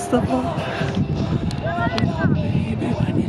Mustafa. Baby, when you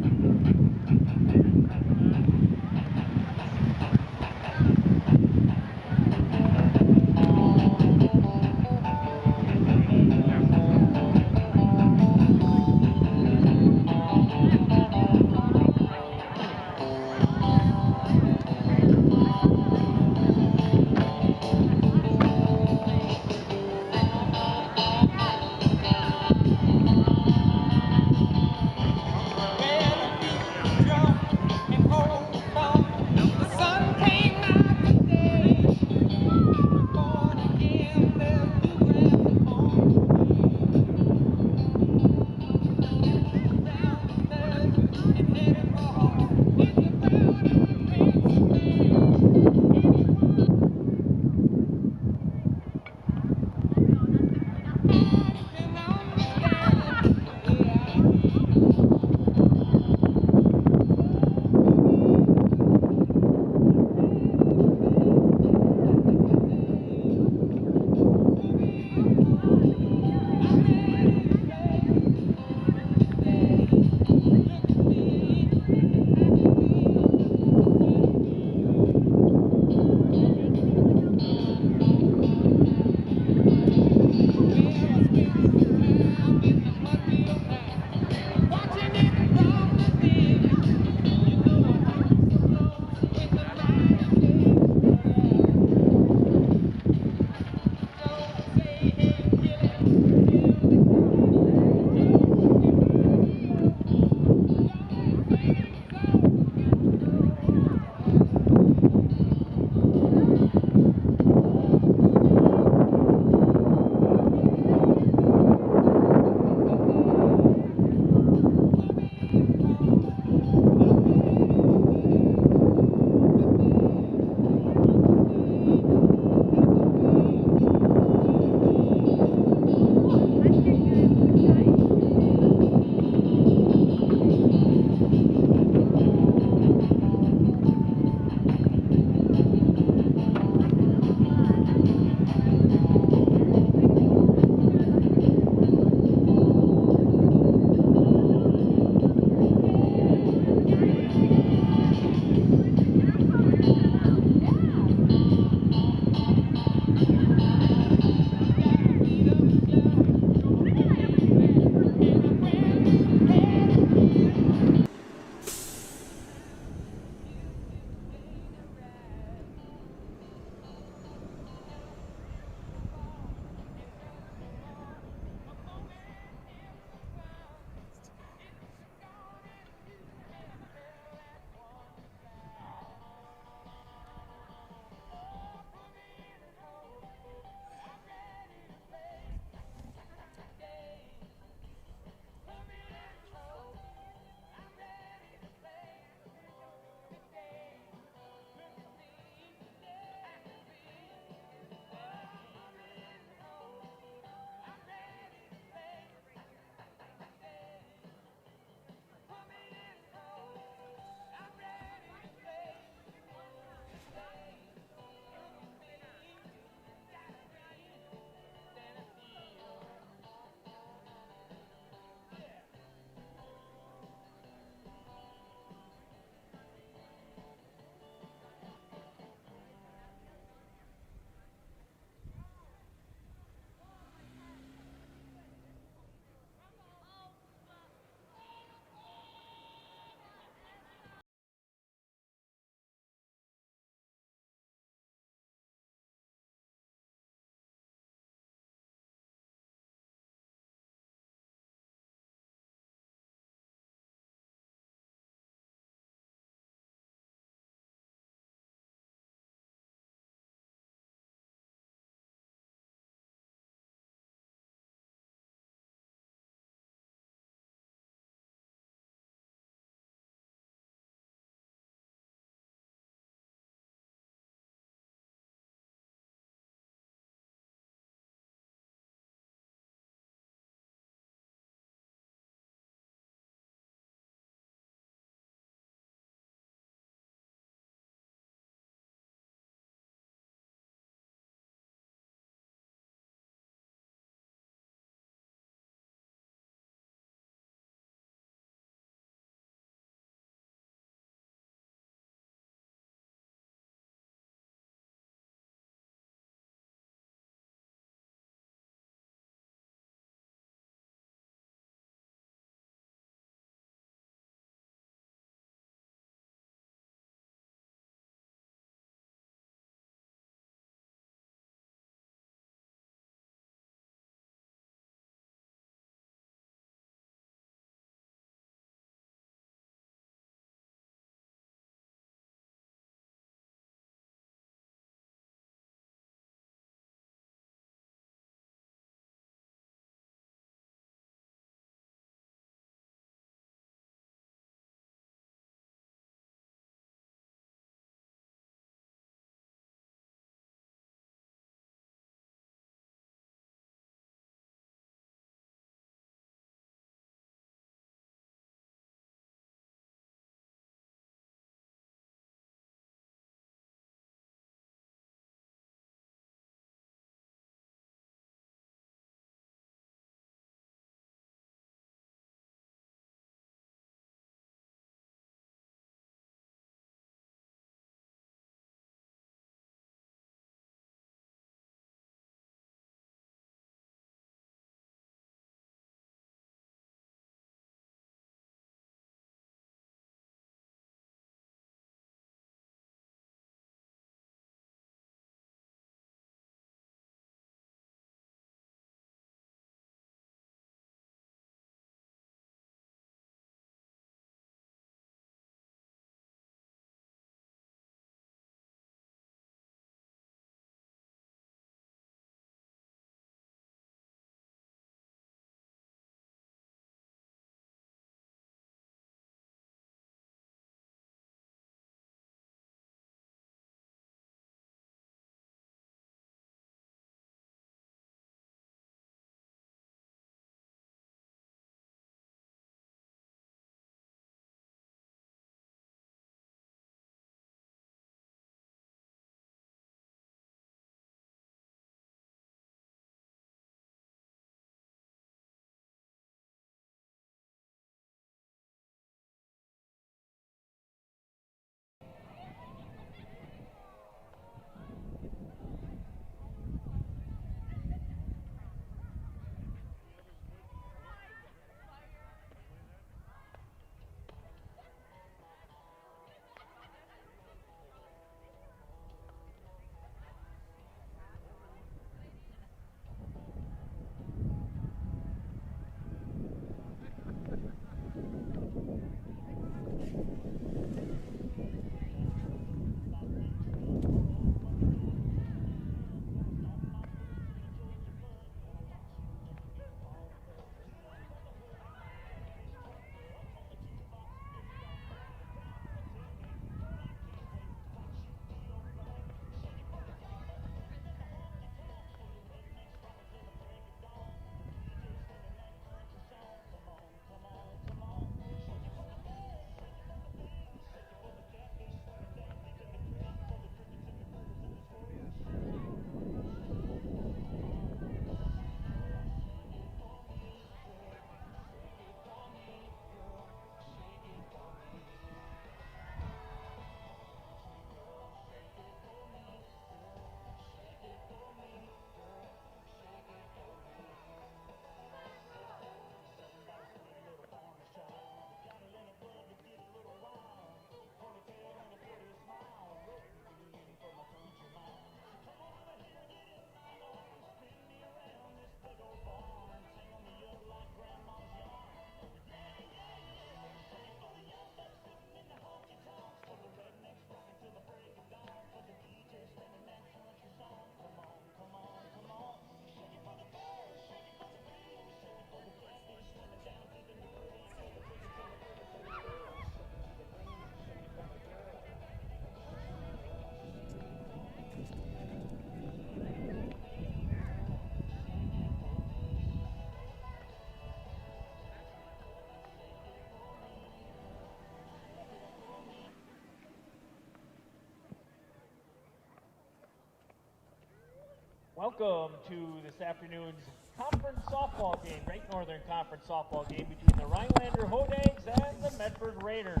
Welcome to this afternoon's conference softball game, Great Northern Conference softball game between the Rhinelander Hodags and the Medford Raiders.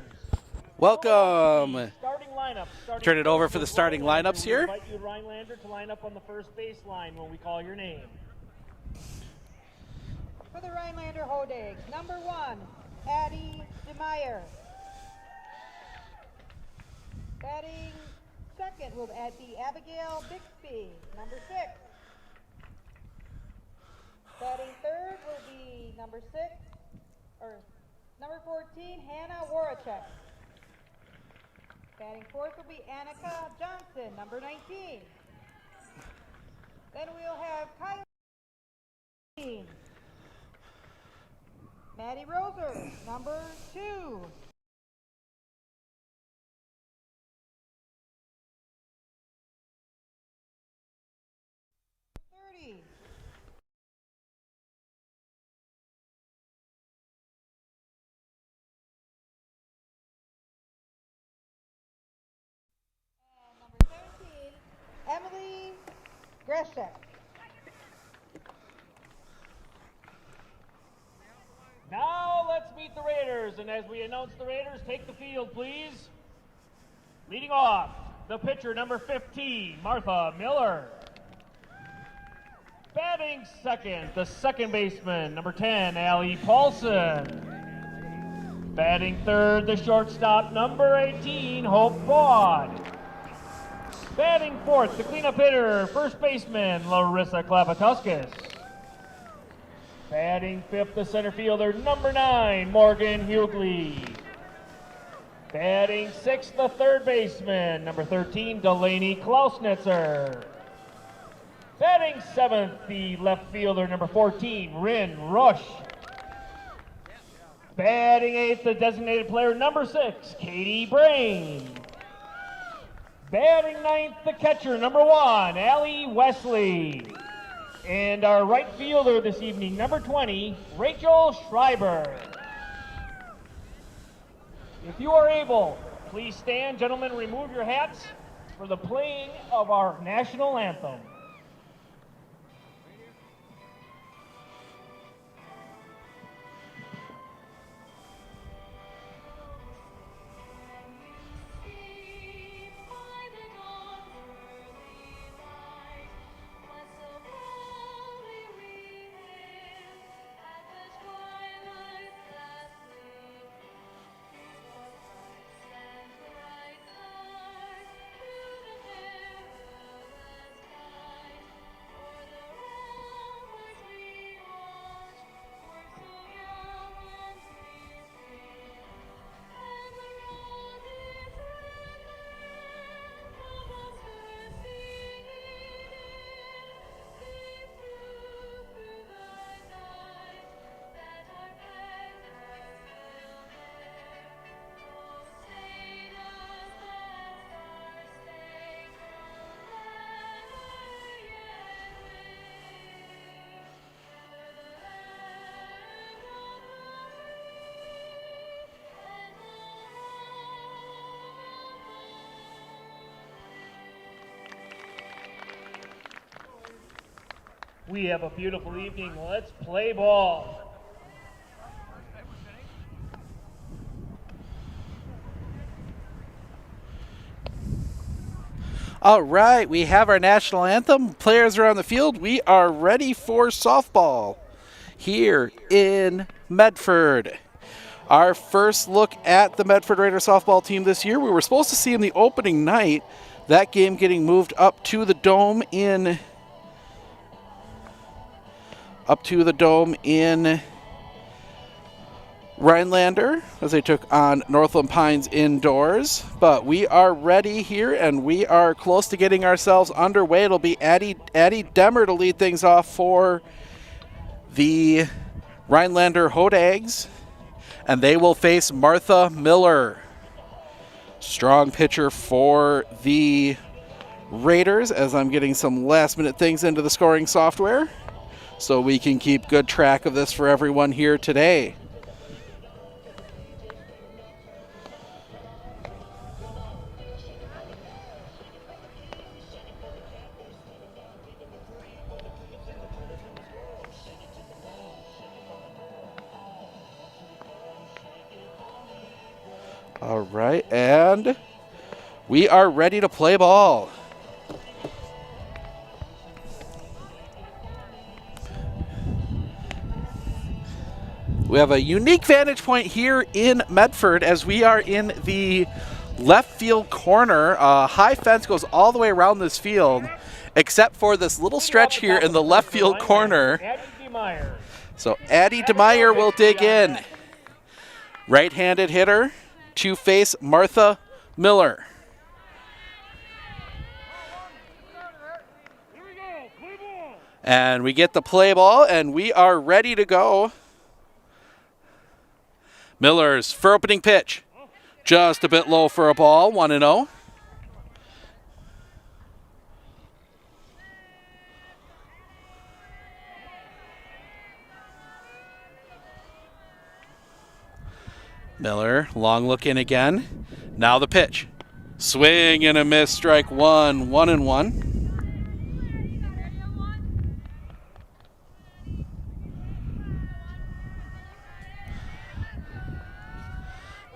Welcome. Starting lineup. Turn it over for the starting lineups here. We invite you, Rhinelander, to line up on the first baseline when we call your name. For the Rhinelander Hodags, number 1, Addie DeMeyer. Batting second will be Abigail Bixby, number 6. Batting third will be number 14, Hannah Warachek. Batting fourth will be Annika Johnson, number 19. Then we'll have Kylie, Maddie Roser, number 2. Emily Greshek. Now let's meet the Raiders, and as we announce the Raiders, take the field, please. Leading off, the pitcher, number 15, Martha Miller. Batting second, the second baseman, number 10, Allie Paulson. Batting third, the shortstop, number 18, Hope Vaughn. Batting fourth, the cleanup hitter, first baseman, Larissa Klapatuskas. Batting fifth, the center fielder, number 9, Morgan Hughley. Batting sixth, the third baseman, number 13, Delaney Klausnitzer. Batting seventh, the left fielder, number 14, Rin Rush. Batting eighth, the designated player, number 6, Katie Brain. Batting ninth, the catcher, number 1, Allie Wesley. And our right fielder this evening, number 20, Rachel Schreiber. If you are able, please stand. Gentlemen, remove your hats for the playing of our national anthem. We have a beautiful evening. Let's play ball. All right, we have our national anthem. Players are on the field. We are ready for softball here in Medford. Our first look at the Medford Raider softball team this year. We were supposed to see in the opening night, that game getting moved up to the dome in Rhinelander as they took on Northland Pines indoors. But we are ready here, and we are close to getting ourselves underway. It'll be Addie Demmer to lead things off for the Rhinelander Hodags, and they will face Martha Miller. Strong pitcher for the Raiders, as I'm getting some last-minute things into the scoring software so we can keep good track of this for everyone here today. All right, and we are ready to play ball. We have a unique vantage point here in Medford as we are in the left field corner. High fence goes all the way around this field, except for this little stretch here in the left field corner. So Addie DeMeyer will dig in. Right-handed hitter to face Martha Miller. And we get the play ball, and we are ready to go. Miller's for opening pitch. Just a bit low for a ball, 1-0. Miller, long look in again. Now the pitch. Swing and a miss, strike one, 1-1.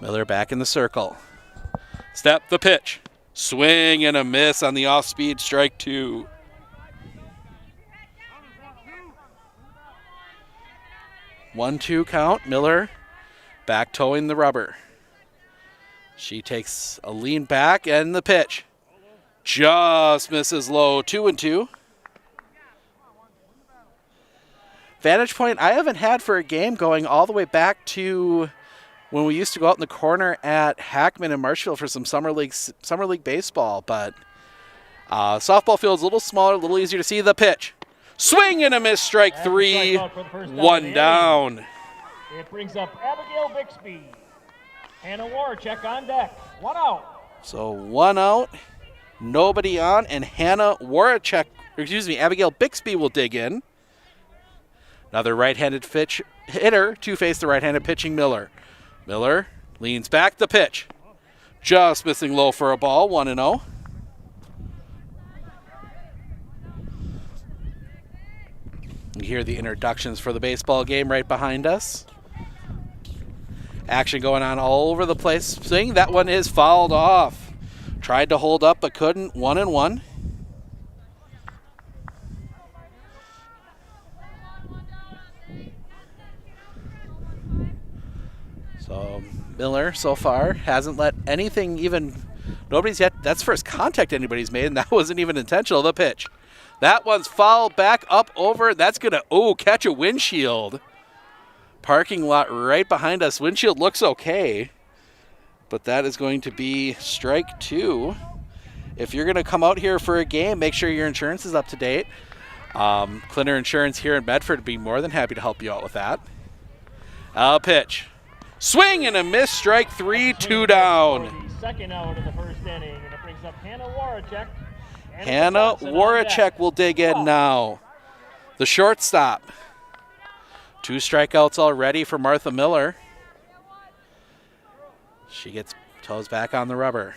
Miller back in the circle. Step the pitch. Swing and a miss on the off-speed, strike 2. One-two count. Miller back towing the rubber. She takes a lean back and the pitch. Just misses low, 2-2. Vantage point I haven't had for a game going all the way back to when we used to go out in the corner at Hackman and Marshfield for some summer league baseball, but softball field's a little smaller, a little easier to see. The pitch. Swing and a miss, strike 3, 1 down. It brings up Abigail Bixby. Hannah Warchek on deck. 1 out. So 1 out, nobody on, and Abigail Bixby will dig in. Another right-handed hitter to face the right-handed pitching Miller. Miller leans back, the pitch. Just missing low for a ball, 1-0. You hear the introductions for the baseball game right behind us. Action going on all over the place. Swing, that one is fouled off. Tried to hold up but couldn't, 1-1. So Miller so far hasn't let anything nobody's yet, that's first contact anybody's made, and that wasn't even intentional. The pitch. That one's fouled back up over, that's gonna, catch a windshield. Parking lot right behind us. Windshield looks okay, but that is going to be strike 2. If you're gonna come out here for a game, make sure your insurance is up to date. Clinner Insurance here in Medford would be more than happy to help you out with that. Pitch. Swing and a miss, strike 3, 2 down. Second out of the first inning, and it brings up Hannah Warchek. Hannah Warchek will dig in now. The shortstop. 2 strikeouts already for Martha Miller. She gets toes back on the rubber.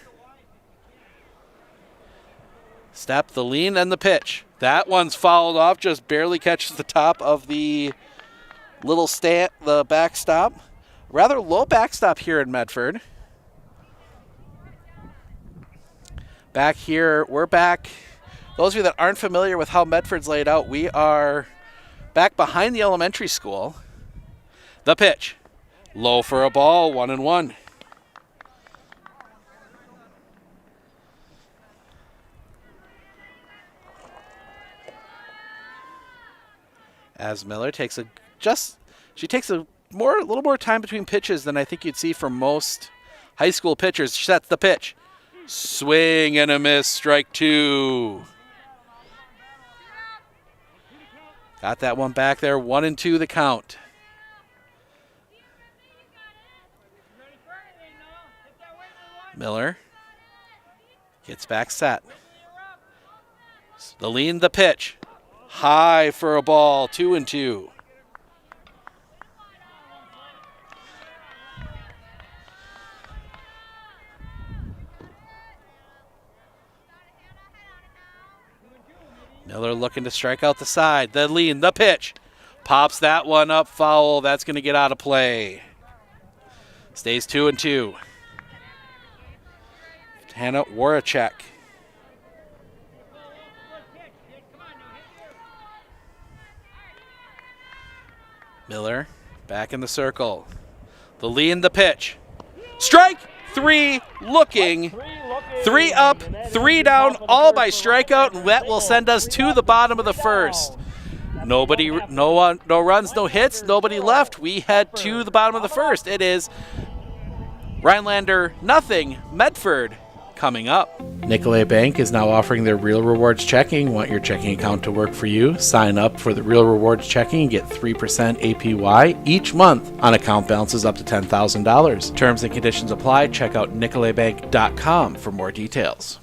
Step, the lean, and the pitch. That one's fouled off, just barely catches the top of the the backstop. Rather low backstop here in Medford. Back here, we're back. Those of you that aren't familiar with how Medford's laid out, we are back behind the elementary school. The pitch. Low for a ball, 1-1. As Miller takes a little more time between pitches than I think you'd see from most high school pitchers. Sets the pitch. Swing and a miss, strike 2. Got that one back there, 1-2 the count. Miller gets back set. The lean, the pitch. High for a ball, 2-2. Miller looking to strike out the side. The lean, the pitch. Pops that one up, foul. That's going to get out of play. Stays 2-2. Hannah Warachek. Miller back in the circle. The lead, the pitch. Strike! 3 looking. 3 up, 3 down, all by strikeout, and that will send us to the bottom of the first. No runs, no hits, nobody left. We head to the bottom of the first. It is Rhinelander nothing, Medford coming up. Nicolay Bank is now offering their Real Rewards checking. Want your checking account to work for you? Sign up for the Real Rewards checking and get 3% APY each month on account balances up to $10,000. Terms and conditions apply. Check out nicolaybank.com for more details.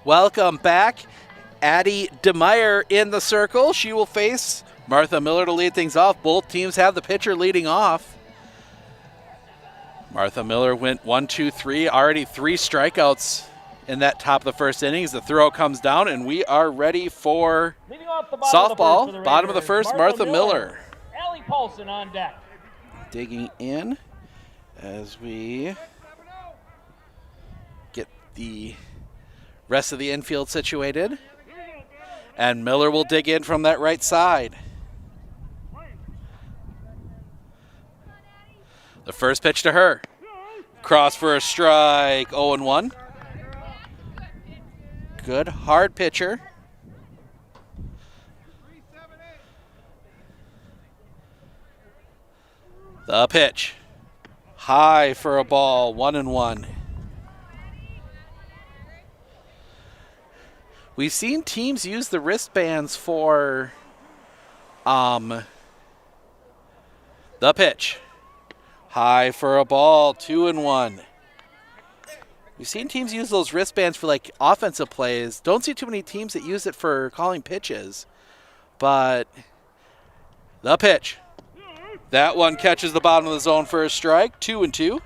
Welcome back. Addie DeMeyer in the circle. She will face Martha Miller to lead things off. Both teams have the pitcher leading off. Martha Miller went 1, 2, 3, already 3 strikeouts in that top of the first innings. The throw comes down, and we are ready for softball. Bottom of the first, Martha Miller. Allie Paulson on deck. Digging in as we get the rest of the infield situated. And Miller will dig in from that right side. The first pitch to her. Cross for a strike, 0-1. Good hard pitcher. The pitch. High for a ball, 1-1. We've seen teams use the wristbands for the pitch. High for a ball, 2-1. We've seen teams use those wristbands for like offensive plays. Don't see too many teams that use it for calling pitches. But the pitch. That one catches the bottom of the zone for a strike, 2-2.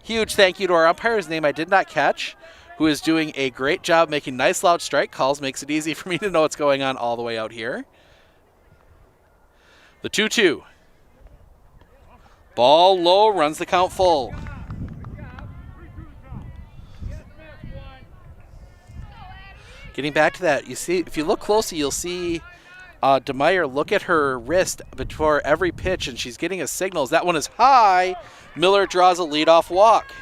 Huge thank you to our umpire, whose name I did not catch, who is doing a great job making nice loud strike calls. Makes it easy for me to know what's going on all the way out here. The 2-2. Ball low, runs the count full. Getting back to that, you see, if you look closely, you'll see DeMeyer look at her wrist before every pitch, and she's getting a signal. That one is high. Miller draws a leadoff walk.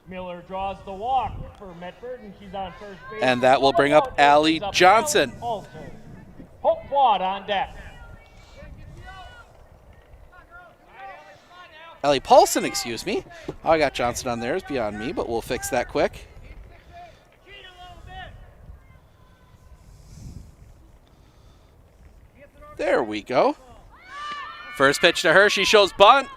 Miller draws the walk for Medford, and she's on first base. And that will bring up Allie Johnson. Hope Quad on deck. Allie Paulson, excuse me. Oh, I got Johnson on there. It's beyond me, but we'll fix that quick. There we go. First pitch to her. She shows bunt.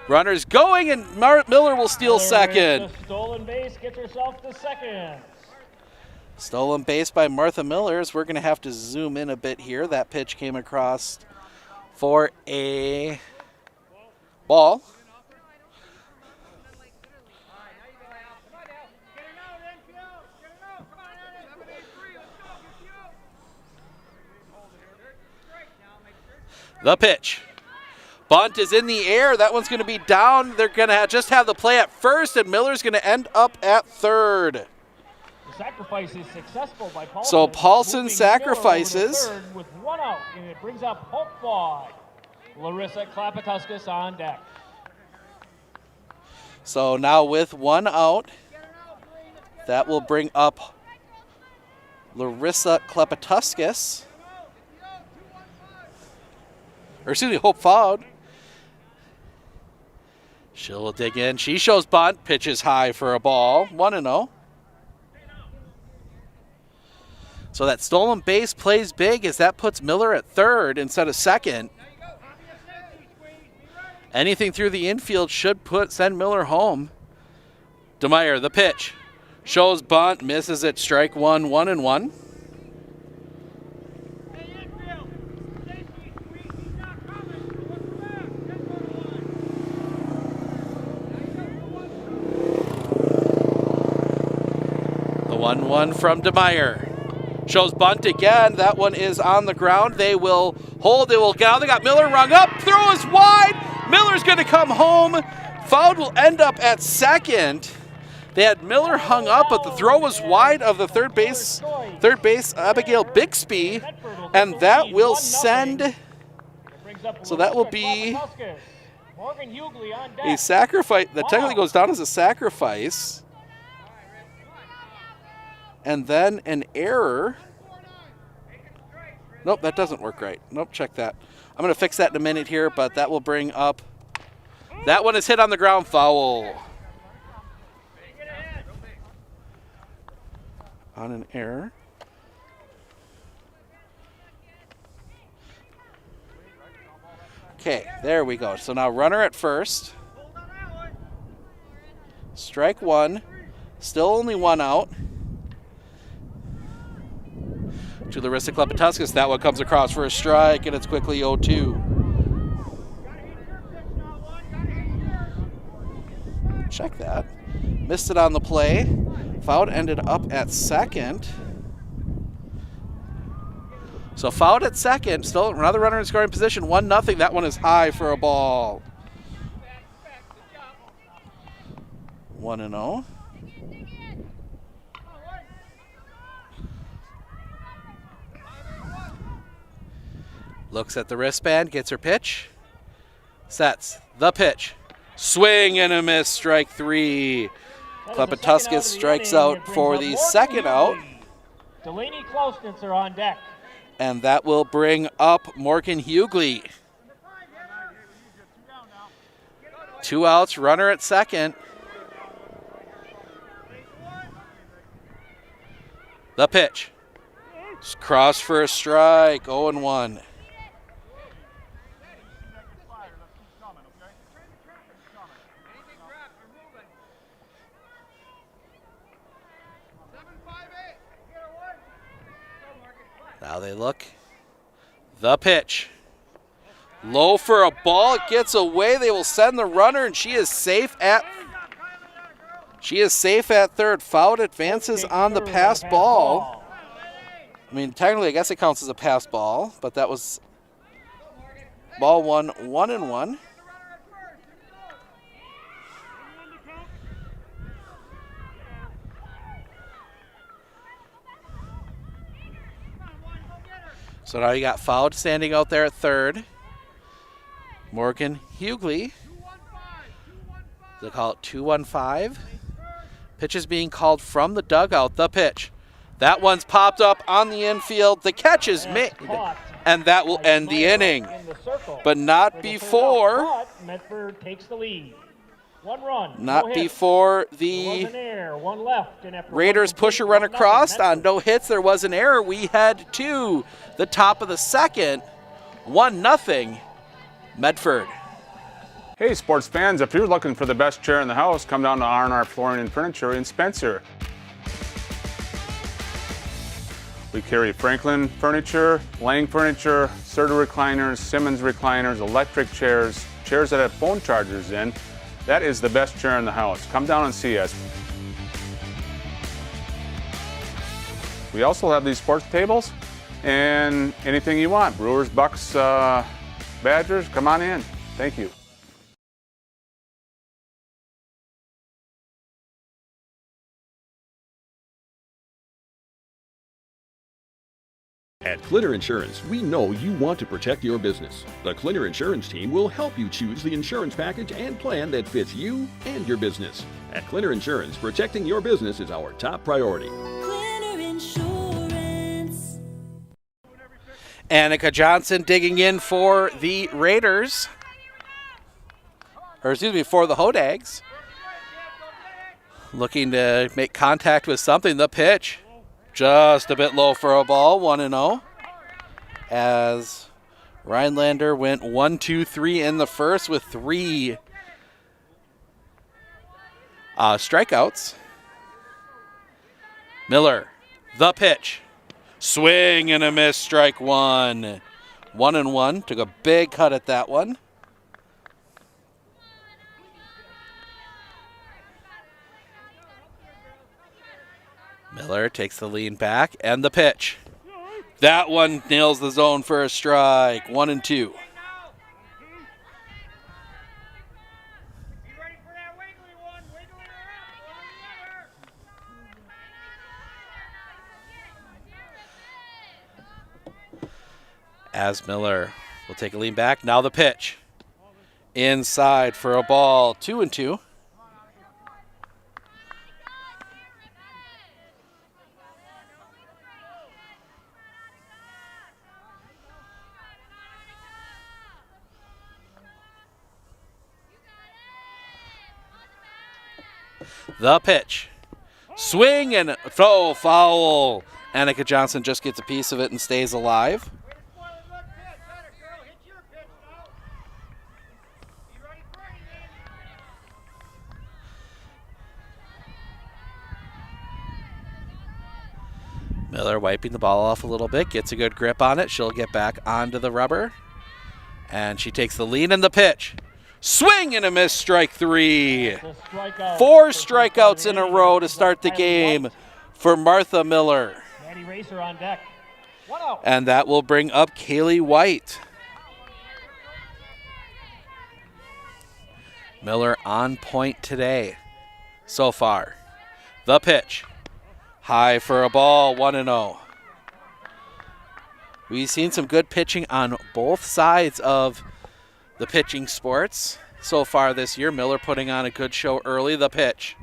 Runners going, and Miller will steal second. Stolen base, gets herself to second. Stolen base by Martha Miller. We're going to have to zoom in a bit here. That pitch came across for a ball. The pitch. Bunt is in the air. That one's going to be down. They're going to just have the play at first, and Miller's going to end up at third. The sacrifice is successful by Paulson. So Paulson sacrifices. Third with 1 out, and it brings up Hope Quad. Larissa Klapatuskas on deck. So now with 1 out, that will bring up Larissa Klapatuskas. Or excuse me, Hope Fowd. She'll dig in. She shows bunt. Pitches high for a ball. 1-0. So that stolen base plays big as that puts Miller at third instead of second. Anything through the infield should send Miller home. DeMeyer, the pitch. Shows bunt, misses it, strike one, 1-1. The 1-1 from DeMeyer. Shows bunt again. That one is on the ground. They will hold. They will get out. They got Miller rung up. Throw is wide. Miller's going to come home. Fowd will end up at second. They had Miller hung up, but the throw was wide of the third base Abigail Bixby, and that will send. So that will be a sacrifice. That technically goes down as a sacrifice. And then an error. Nope, that doesn't work right. Nope, check that. I'm going to fix that in a minute here, but that will bring up. That one is hit on the ground, foul. On an error. Okay, there we go. So now runner at first. Strike one. Still only 1 out. To Larissa Klapatuskas. That one comes across for a strike, and it's quickly 0-2. Check that. Missed it on the play. Fowd ended up at second. So Fowd at second. Still another runner in scoring position. 1-0. That one is high for a ball. 1-0. Looks at the wristband, gets her pitch, sets the pitch, swing and a miss, strike 3. Klapatuskas strikes out for the second out. Delaney Klausnitzer on deck. And that will bring up Morgan Hughley. 2 outs, runner at second. The pitch. Cross for a strike, 0-1. Now they look. The pitch. Low for a ball. It gets away. They will send the runner, and she is safe at third. Fowd advances on the pass ball. I mean, technically, I guess it counts as a pass ball, but that was ball 1, 1-1. So now you got Fowd standing out there at third. Morgan Hughley. They call it 2-1-5. Pitch is being called from the dugout. The pitch. That one's popped up on the infield. The catch is made. And that will end the inning. But not before. Medford takes the lead. 1 run. Not before the Raiders push a run across. On no hits, there was an error. We head to the top of the second. 1-0 Medford. Hey sports fans, if you're looking for the best chair in the house, come down to R&R Flooring and Furniture in Spencer. We carry Franklin furniture, Lang furniture, Serta recliners, Simmons recliners, electric chairs, chairs that have phone chargers in. That is the best chair in the house. Come down and see us. We also have these sports tables and anything you want. Brewers, Bucks, Badgers, come on in. Thank you. At Clinner Insurance, we know you want to protect your business. The Clinner Insurance team will help you choose the insurance package and plan that fits you and your business. At Clinner Insurance, protecting your business is our top priority. Clinner Insurance. Annika Johnson digging in for the Raiders. Or excuse me, for the Hodags. Looking to make contact with something. The pitch. Just a bit low for a ball, 1-0. As Rhinelander went 1-2-3 in the first with 3 strikeouts. Miller, the pitch. Swing and a miss, strike 1. 1-1. Took a big cut at that one. Miller takes the lean back and the pitch. That one nails the zone for a strike. 1-2. As Miller will take a lean back. Now the pitch. Inside for a ball. 2-2. The pitch. Swing and throw, foul. Annika Johnson just gets a piece of it and stays alive. Miller wiping the ball off a little bit, gets a good grip on it. She'll get back onto the rubber. And she takes the lead in the pitch. Swing and a miss, strike 3. 4 strikeouts in a row to start the game for Martha Miller. On deck. And that will bring up Kaylee White. Miller on point today so far. The pitch. High for a ball, 1-0. We've seen some good pitching on both sides of the pitching sports so far this year. Miller putting on a good show early. The pitch.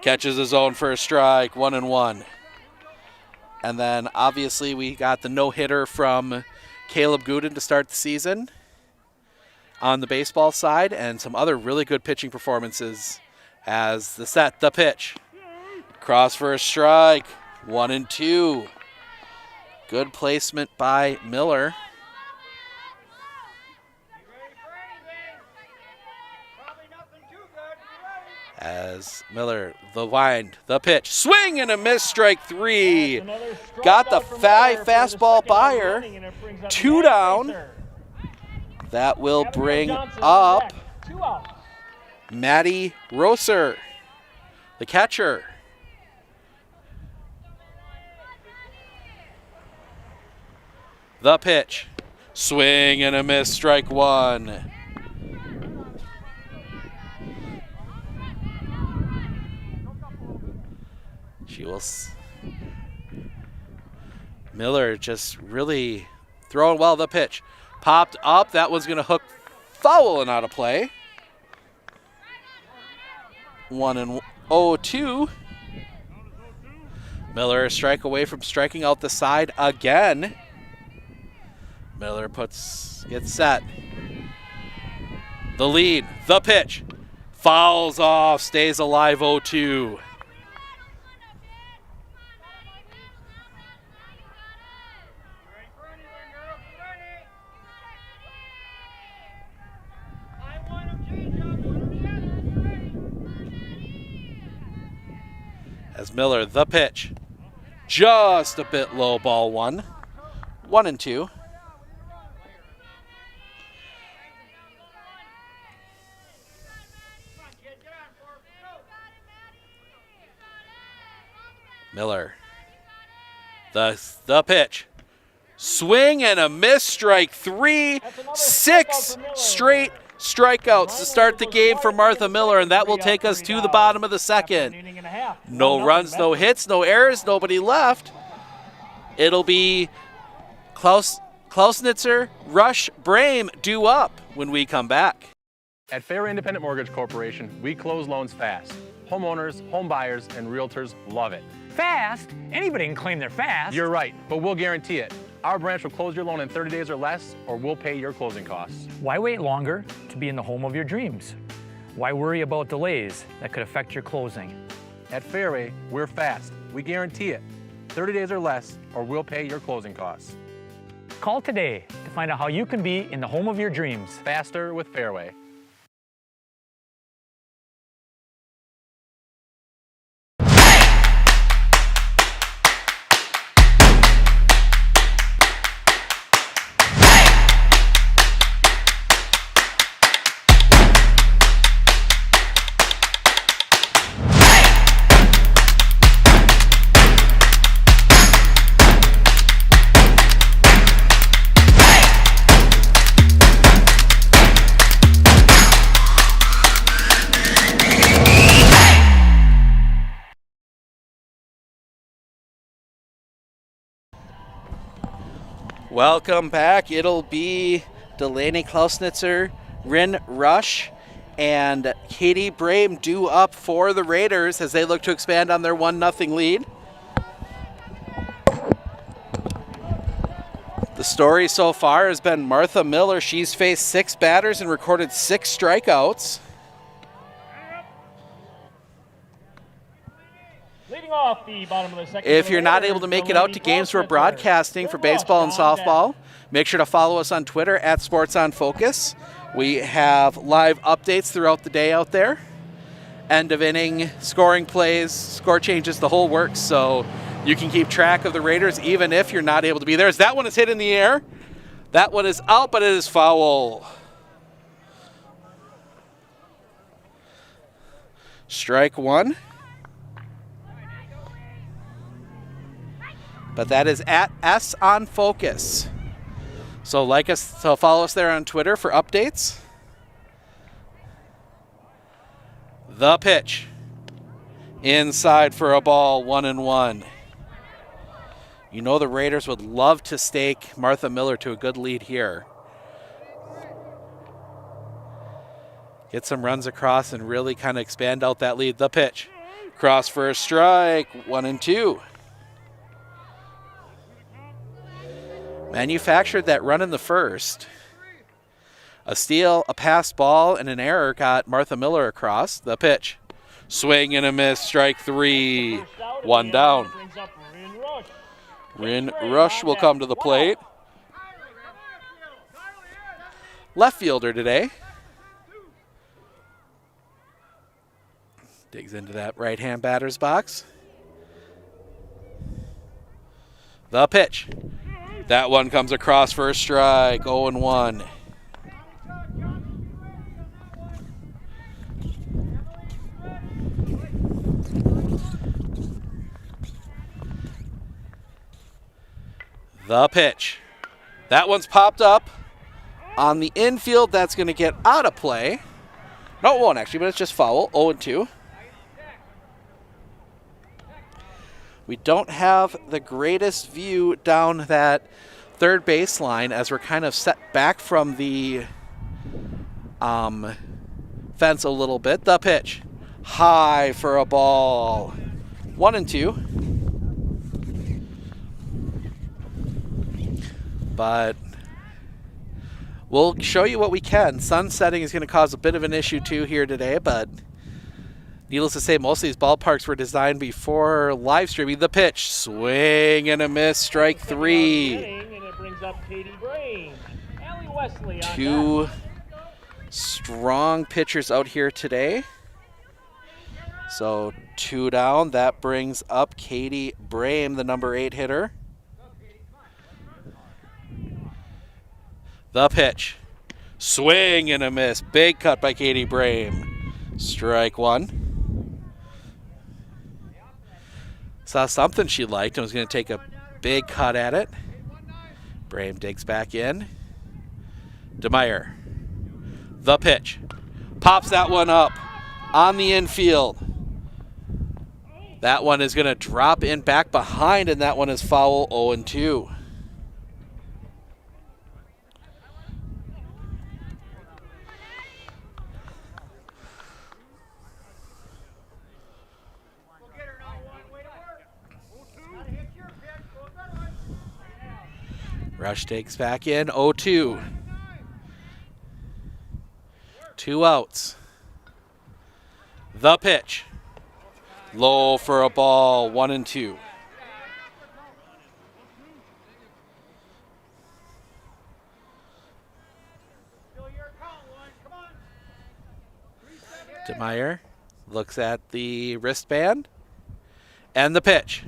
Catches the zone for a strike, 1-1. And then obviously we got the no-hitter from Caleb Gooden to start the season on the baseball side, and some other really good pitching performances as the pitch. Cross for a strike, 1-2. Good placement by Miller. As Miller, the wind, the pitch, swing and a miss, strike 3. Got the fastball by her. 2 down. That will bring up Maddie Rosser, the catcher. The pitch, swing and a miss, strike 1. Miller just really throwing well. The pitch popped up. That one's going to hook foul and out of play. 1-0-2. Miller a strike away from striking out the side again. Miller gets set. The lead. The pitch. Fouls off. Stays alive, 0-2. As Miller, the pitch. Just a bit low, ball 1. 1-2. Miller, the pitch. Swing and a miss, strike 3. 6 straight strikeouts to start the game for Martha Miller, and that will take us to the bottom of the second. No runs, no hits, no errors, nobody left. It'll be Klausnitzer, Rush, Brame due up when we come back. At Fairway Independent Mortgage Corporation, we close loans fast. Homeowners, home buyers, and realtors love it. Fast? Anybody can claim they're fast. You're right, but we'll guarantee it. Our branch will close your loan in 30 days or less, or we'll pay your closing costs. Why wait longer to be in the home of your dreams? Why worry about delays that could affect your closing? At Fairway, we're fast. We guarantee it. 30 days or less, or we'll pay your closing costs. Call today to find out how you can be in the home of your dreams. Faster with Fairway. Welcome back. It'll be Delaney Klausnitzer, Rin Rush, and Katie Brame due up for the Raiders as they look to expand on their 1-0 lead. The story so far has been Martha Miller. She's faced 6 batters and recorded 6 strikeouts. Leading off the bottom of the second. If you're not able to make it out to games we're broadcasting for baseball and softball, make sure to follow us on Twitter at SportsOnFocus. We have live updates throughout the day out there. End of inning, scoring plays, score changes, the whole works. So you can keep track of the Raiders even if you're not able to be there. As that one is hit in the air. That one is out, but it is foul. Strike one. But that is at S on Focus. So follow us there on Twitter for updates. The pitch. Inside for a ball, 1-1. You know the Raiders would love to stake Martha Miller to a good lead here. Get some runs across and really kind of expand out that lead. The pitch. Cross for a strike, 1-2. Manufactured that run in the first. A steal, a passed ball, and an error got Martha Miller across. The pitch. Swing and a miss, strike 3. 1 down. Rin Rush will come to the plate. Left fielder today. Digs into that right-hand batter's box. The pitch. That one comes across for a strike, 0-1. The pitch. That one's popped up on the infield. That's going to get out of play. No, it won't actually, but it's just foul, 0-2. We don't have the greatest view down that third baseline as we're kind of set back from the fence a little bit. The pitch. High for a ball. 1-2. But we'll show you what we can. Sun setting is going to cause a bit of an issue too here today, but needless to say, most of these ballparks were designed before live streaming. The pitch, swing and a miss, strike 3. And it brings up Katie Brame. Allie Wesley on 2 strong pitchers out here today. So 2 down. That brings up Katie Brame, the number 8 hitter. The pitch, swing and a miss. Big cut by Katie Brame. Strike 1. Saw something she liked and was going to take a big cut at it. Brame digs back in. DeMeyer. The pitch. Pops that one up on the infield. That one is going to drop in back behind, and that one is foul, 0-2. Rush takes back in, 0-2. 2 outs. The pitch. Low for a ball, 1-2. DeMeyer looks at the wristband. And the pitch.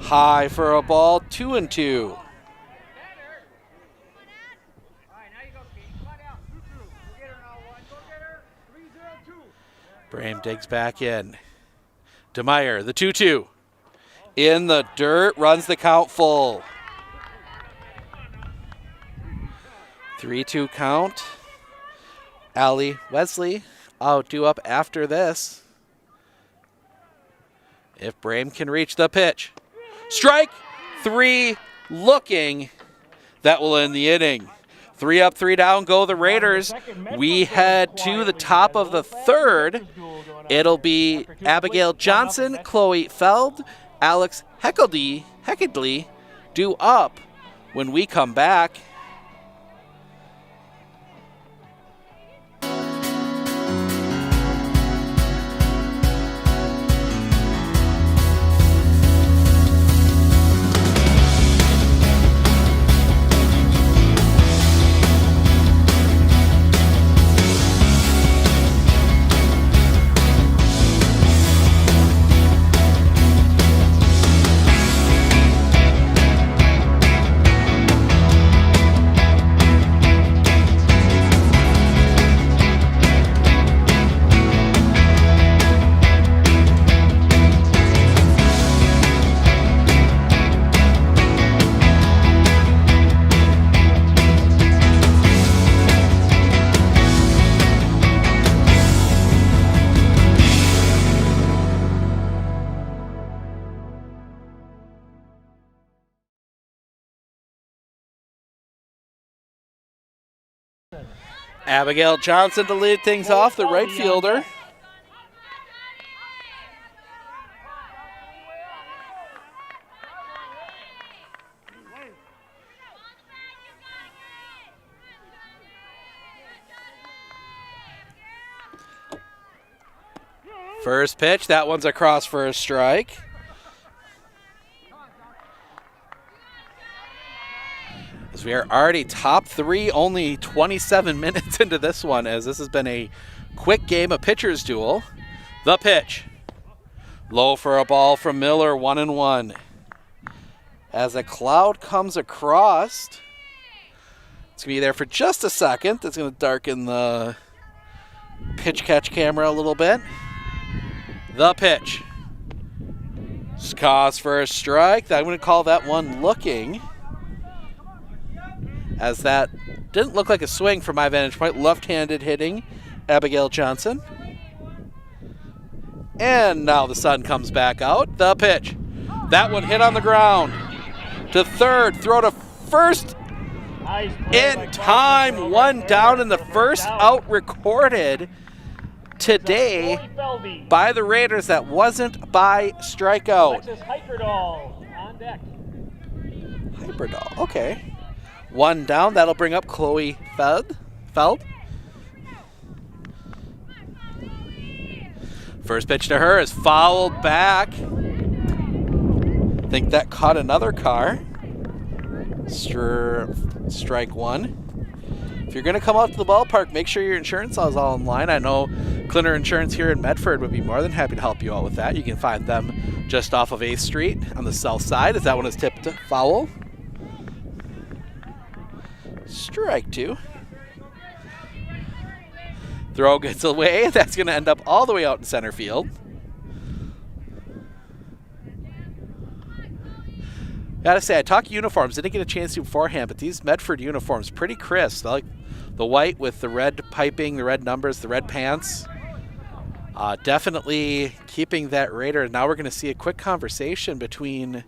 High for a ball, 2-2. Brame digs back in. DeMeyer, the 2-2. In the dirt, runs the count full. 3-2 count. Allie Wesley due up after this. If Brame can reach the pitch. Strike 3 looking. That will end the inning. 3 up, 3 down go the Raiders. We head to the top of the third. It'll be Abigail Johnson, Chloe Feld, Alex Heckedly due up when we come back. Abigail Johnson to lead things off, the right fielder. First pitch, that one's across for a strike. As we are already top 3, only 27 minutes into this one, as this has been a quick game of pitchers duel. The pitch. Low for a ball from Miller, 1-1. As a cloud comes across, it's going to be there for just a second. That's going to darken the pitch catch camera a little bit. The pitch. Cause for a strike. I'm going to call that one looking, as that didn't look like a swing from my vantage point. Left-handed hitting, Abigail Johnson. And now the sun comes back out. The pitch. That one hit on the ground. To third, throw to first in time. 1 down in the first out recorded today by the Raiders. That wasn't by strikeout. Hyperdol, okay. 1 down, that'll bring up Chloe Feld. First pitch to her is fouled back. I think that caught another car. Strike 1. If you're going to come out to the ballpark, make sure your insurance is all in line. I know Clinner Insurance here in Medford would be more than happy to help you out with that. You can find them just off of 8th Street on the south side, as that one is tipped foul. Strike 2. Throw gets away. That's going to end up all the way out in center field. Gotta say, I talk uniforms. Didn't get a chance to beforehand, but these Medford uniforms, pretty crisp. I like the white with the red piping, the red numbers, the red pants. Definitely keeping that Raider. Now we're going to see a quick conversation between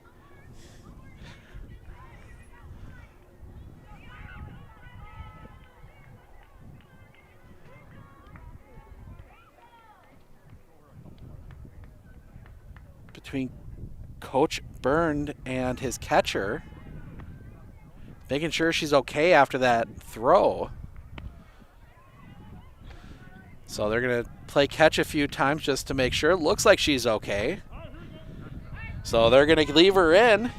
Coach Byrne and his catcher. making sure she's okay after that throw. So they're going to play catch a few times just to make sure. It looks like she's okay. So they're going to leave her in.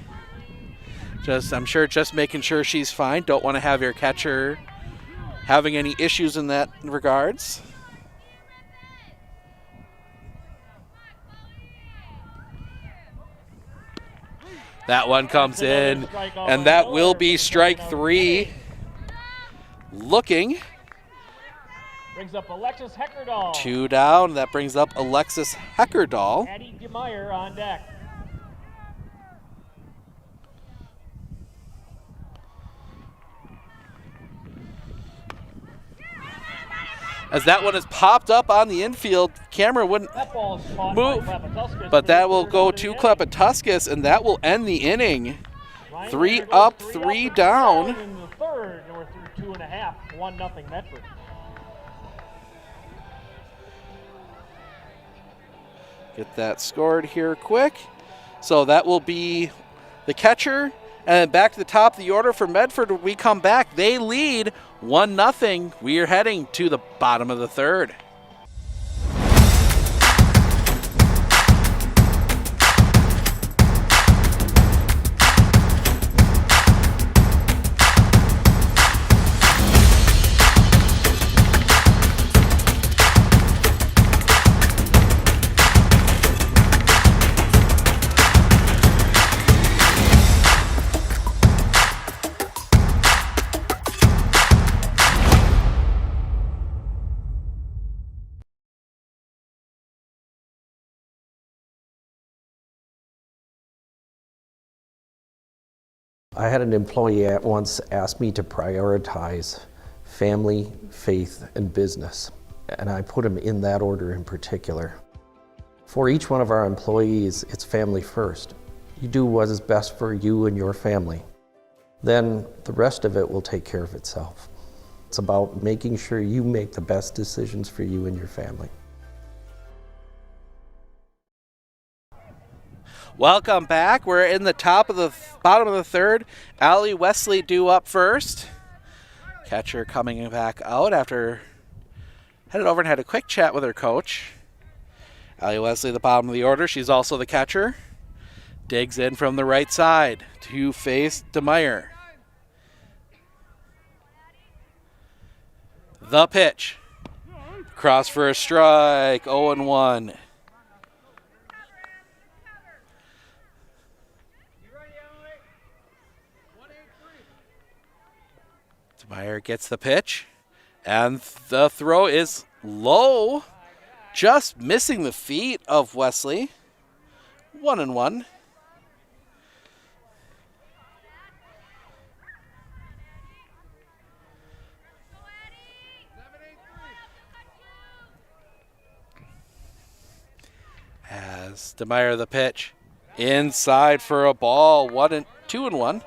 I'm sure just making sure she's fine. Don't want to have your catcher having any issues in that regards. That one comes in, and that will be strike 3. Looking. Brings up Alexis Heckerdahl. 2 down. That brings up Alexis Heckerdahl. Addie DeMeyer on deck. As that one has popped up on the infield, camera wouldn't move, but that will go to Klepatuskas, and that will end the inning. 3 up, 3 down. In the third, and we're through 2.5, 1-0 Medford. Get that scored here quick. So that will be the catcher. And back to the top of the order for Medford. When we come back, they lead 1-0. We are heading to the bottom of the third. I had an employee at once ask me to prioritize family, faith, and business, and I put them in that order in particular. For each one of our employees, it's family first. You do what is best for you and your family. Then the rest of it will take care of itself. It's about making sure you make the best decisions for you and your family. Welcome back. We're in the bottom of the third. Allie Wesley due up first. Catcher coming back out after headed over and had a quick chat with her coach. Allie Wesley, the bottom of the order. She's also the catcher. Digs in from the right side to face DeMeyer. The pitch. Cross for a strike. 0-1. DeMeyer gets the pitch, and the throw is low, just missing the feet of Wesley. 1-1. As DeMeyer the pitch, inside for a ball. 2-1.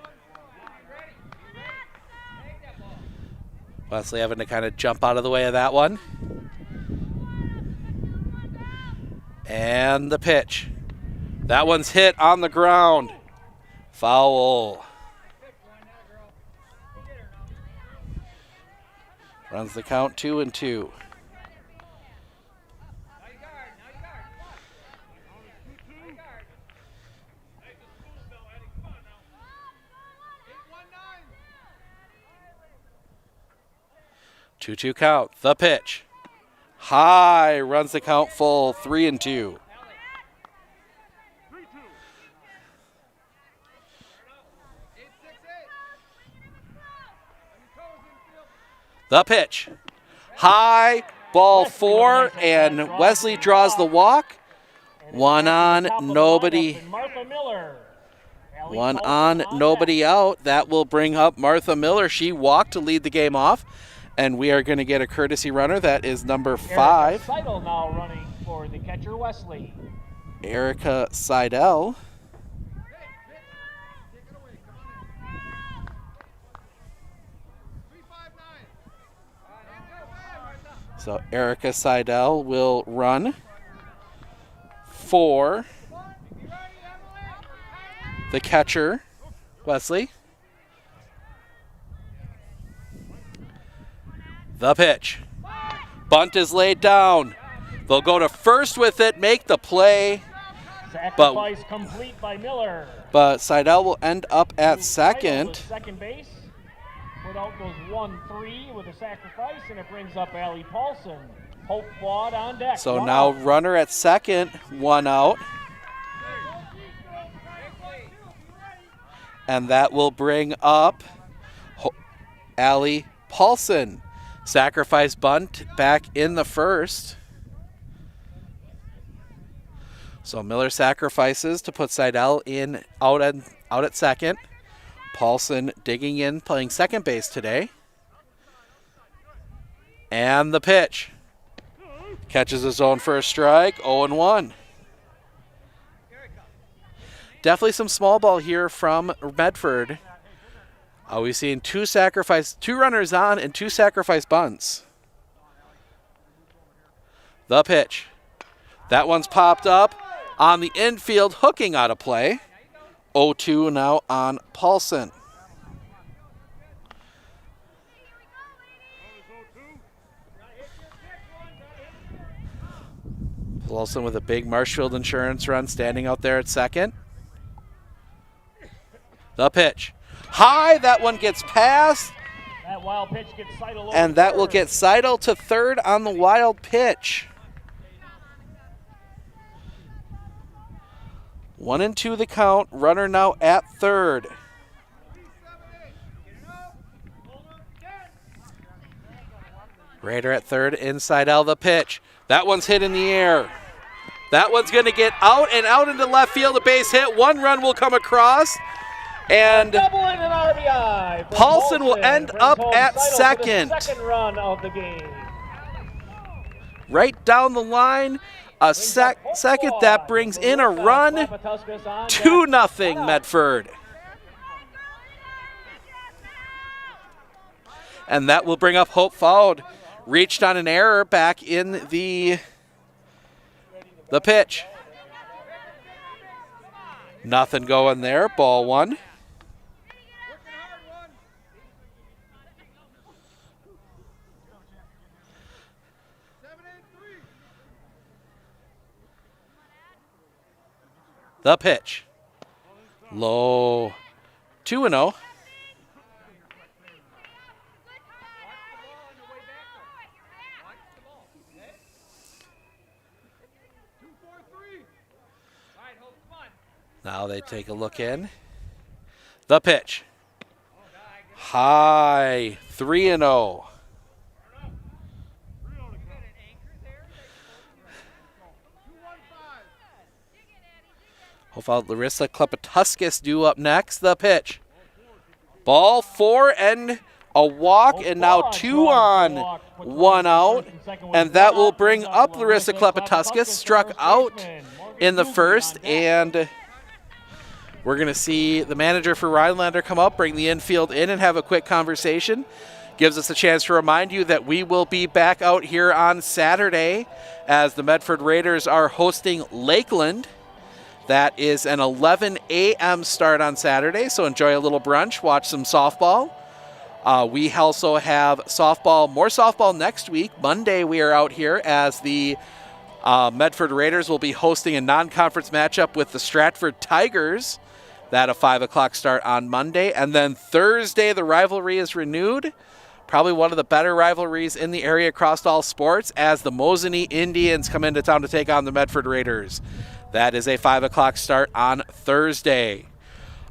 Wesley having to kind of jump out of the way of that one. And the pitch. That one's hit on the ground. Foul. Runs the count 2-2. Two count. The pitch. High. Runs the count full. 3-2. The pitch. High. Ball 4. And Wesley draws the walk. 1 on. Nobody. One on. Nobody out. That will bring up Martha Miller. She walked to lead the game off. And we are going to get a courtesy runner. That is number 5. Erica Seidel now running for the catcher, Wesley. Erica Seidel. So Erica Seidel will run for the catcher, Wesley. The pitch. Bunt is laid down. They'll go to first with it, make the play. Sacrifice complete by Miller. But Seidel will end up at second. Second base. Put out goes 1-3 with a sacrifice, and it brings up Allie Paulson. Hope Waud on deck. So now runner at second, 1 out. And that will bring up Allie Paulson. Sacrifice bunt back in the first. So Miller sacrifices to put Seidel in out at second. Paulson digging in, playing second base today. And the pitch. Catches his own first strike, 0-1. Definitely some small ball here from Medford. We've seen two runners on and 2 sacrifice bunts. The pitch. That one's popped up on the infield, hooking out of play. 0-2 now on Paulson. Paulson with a big Marshfield Insurance run standing out there at second. The pitch. High, that one gets past. That wild pitch gets Seidel over and that will get Seidel to third on the wild pitch. 1-2 the count. Runner now at third. Raider at third, inside Seidel, the pitch. That one's hit in the air. That one's going to get out and out into left field. A base hit. 1 run will come across. And Paulson will end up at second. Second run of the game. Right down the line. A second that brings in a run. 2-0 Medford. And that will bring up Hope Waud. Reached on an error back in the pitch. Nothing going there. Ball 1. The pitch. Low. 2-0. Now they take a look in. The pitch. High. 3-0. Hopefully Larissa Klepatuskas due up next. The pitch. Ball 4 and a walk, and now 2 on, 1 out. And that will bring up Larissa Klepatuskas. Struck out in the first, and we're going to see the manager for Rhinelander come up, bring the infield in, and have a quick conversation. Gives us a chance to remind you that we will be back out here on Saturday as the Medford Raiders are hosting Lakeland. That is an 11 a.m. start on Saturday, so enjoy a little brunch, watch some softball. We also have more softball next week. Monday we are out here as the Medford Raiders will be hosting a non-conference matchup with the Stratford Tigers. That a 5 o'clock start on Monday. And then Thursday the rivalry is renewed. Probably one of the better rivalries in the area across all sports as the Mosinee Indians come into town to take on the Medford Raiders. That is a 5 o'clock start on Thursday.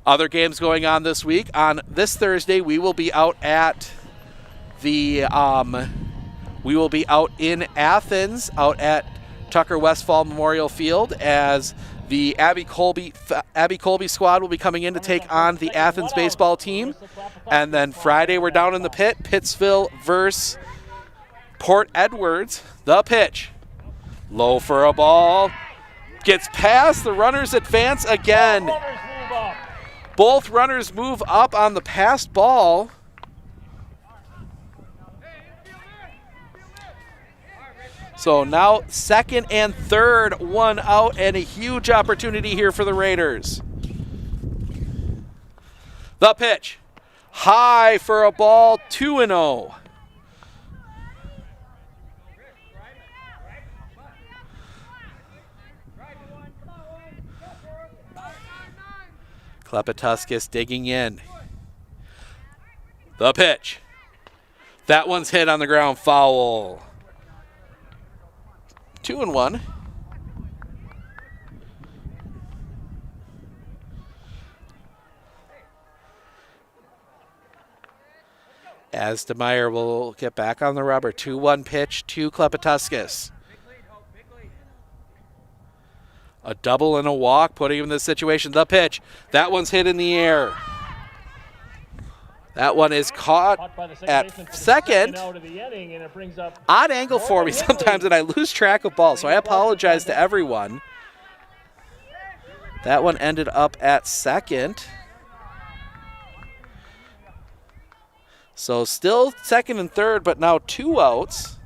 Other games going on this week. On this Thursday, we will be out at in Athens, out at Tucker Westfall Memorial Field, as the Abby Colby squad will be coming in to take on the Athens baseball team. And then Friday, we're down in the pit, Pittsville versus Port Edwards. The pitch. Low for a ball. Gets past, the runners advance again. Both runners move up on the passed ball. So now second and third, 1 out, and a huge opportunity here for the Raiders. The pitch. High for a ball, 2-0. Klepatuskas digging in. The pitch. That one's hit on the ground, foul. 2-1. As DeMeyer will get back on the rubber. 2-1 pitch to Klepatuskas. A double and a walk, putting him in this situation. The pitch. That one's hit in the air. That one is caught at second. Odd angle for me sometimes, and I lose track of balls, so I apologize to everyone. That one ended up at second. So still second and third, but now 2 outs.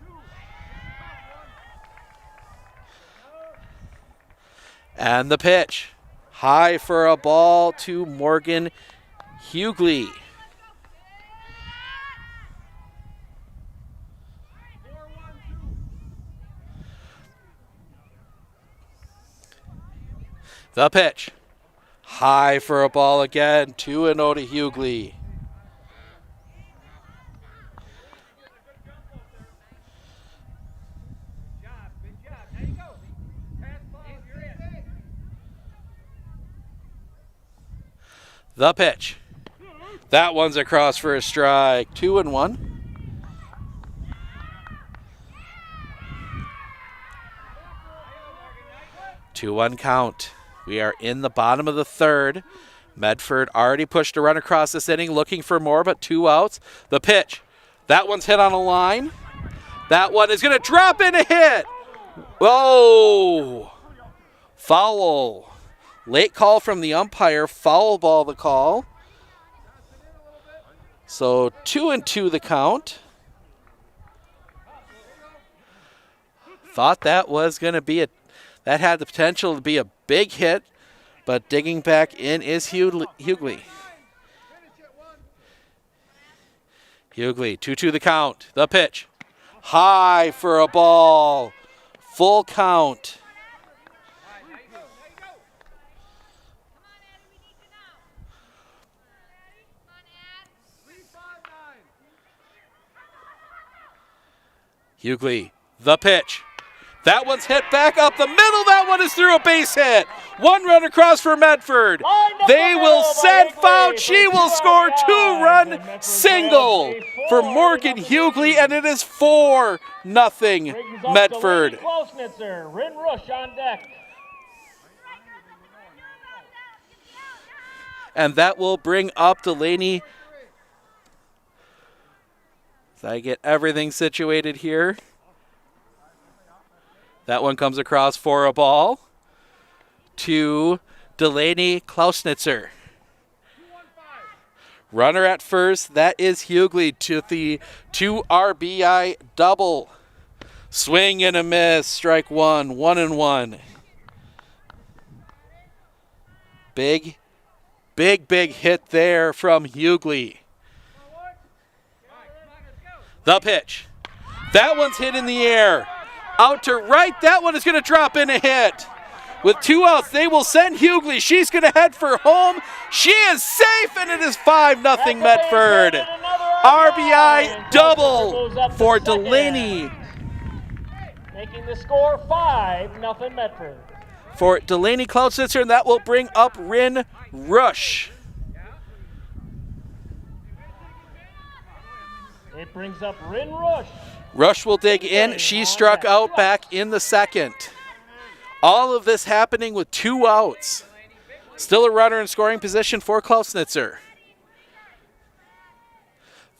And the pitch. High for a ball to Morgan Hughley. The pitch. High for a ball again. 2-0 to Hughley. The pitch. That one's across for a strike. 2-1. Two-one count. We are in the bottom of the third. Medford already pushed a run across this inning, looking for more, but 2 outs. The pitch. That one's hit on a line. That one is going to drop in a hit. Whoa! Foul. Late call from the umpire. Foul ball the call. So 2-2 the count. Thought that was going to be that had the potential to be a big hit, but digging back in is Hughley. Hughley, 2-2 the count. The pitch. High for a ball. Full count. Hughley, the pitch. That one's hit back up the middle. That one is through a base hit. 1 run across for Medford. They will send foul. She will score 2-run single for Morgan Hughley, and it is 4-0 Medford. Rin Rush on deck. And that will bring up Delaney. So I get everything situated here. That one comes across for a ball to Delaney Klausnitzer. Runner at first, that is Hughley to the 2 RBI double. Swing and a miss, strike 1, 1-1. Big hit there from Hughley. The pitch. That one's hit in the air. Out to right, that one is going to drop in a hit. With 2 outs, they will send Hughley. She's going to head for home. She is safe, and it is 5-0 Medford. RBI double for Delaney. Making the score 5-0 Medford. For Delaney Klausnitzer, and that will bring up Rin Rush. It brings up Rin Rush. Rush will dig in. She struck out back in the second. All of this happening with 2 outs. Still a runner in scoring position for Klausnitzer.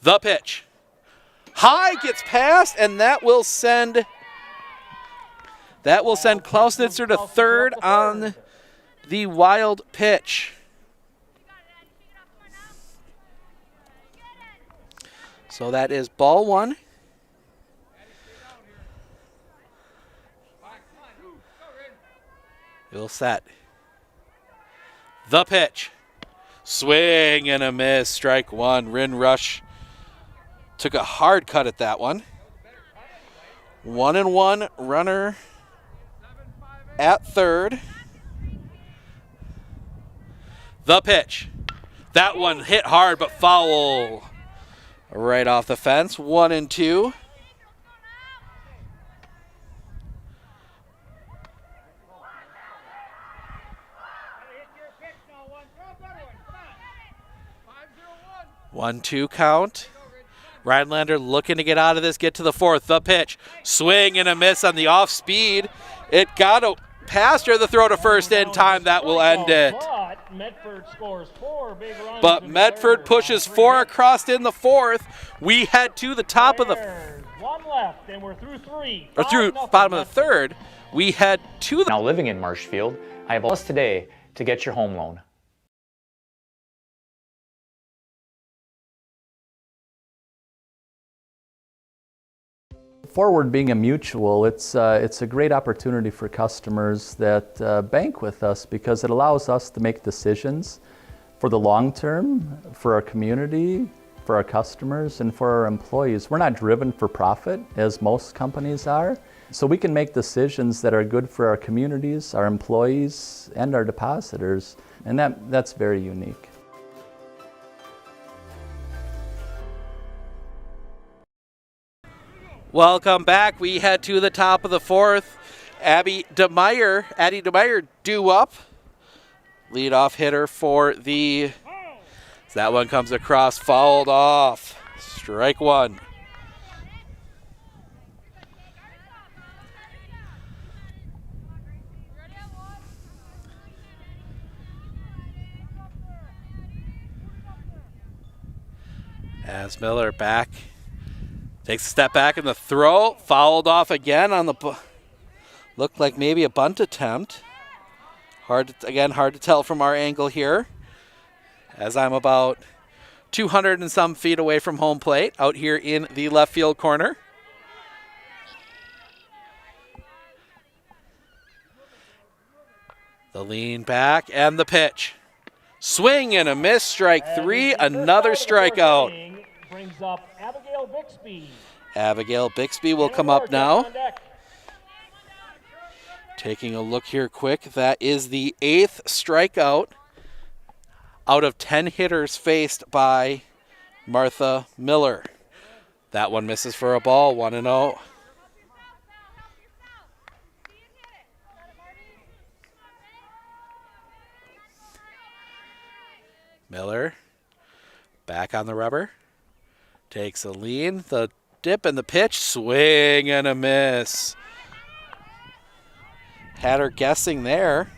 The pitch. High gets past, and that will send Klausnitzer to third on the wild pitch. So that is ball 1. We'll set. The pitch. Swing and a miss. Strike 1. Rin Rush took a hard cut at that one. 1-1 runner at third. The pitch. That one hit hard but foul. Right off the fence, 1-2. One-two count. Rhinelander looking to get out of this, get to the fourth. The pitch. Swing and a miss on the off speed. It got past her. The throw to first in time. That will end it. But Medford scores 4 big runs. But Medford pushes 4 across in the fourth. We head to the top of the... One left, and we're through 3. Or through bottom of the third. We head to the... Now living in Marshfield, I have us today to get your home loan. Forward being a mutual, it's a great opportunity for customers that bank with us because it allows us to make decisions for the long term, for our community, for our customers, and for our employees. We're not driven for profit, as most companies are, so we can make decisions that are good for our communities, our employees, and our depositors, and that's very unique. Welcome back. We head to the top of the fourth. Addie DeMeyer due up. Leadoff hitter for the... That one comes across, fouled off. Strike one. As Miller back. Takes a step back in the throw, fouled off again on the, looked like maybe a bunt attempt. Hard to tell from our angle here, as I'm about 200 and some feet away from home plate, out here in the left field corner. The lean back and the pitch. Swing and a miss, strike 3, another strikeout. Brings up Abigail Bixby. Abigail Bixby will come up now. Taking a look here quick, that is the 8th strikeout out of 10 hitters faced by Martha Miller. That one misses for a ball, 1-0. Miller back on the rubber. Takes a lean, the dip and the pitch, swing and a miss. Had her guessing there.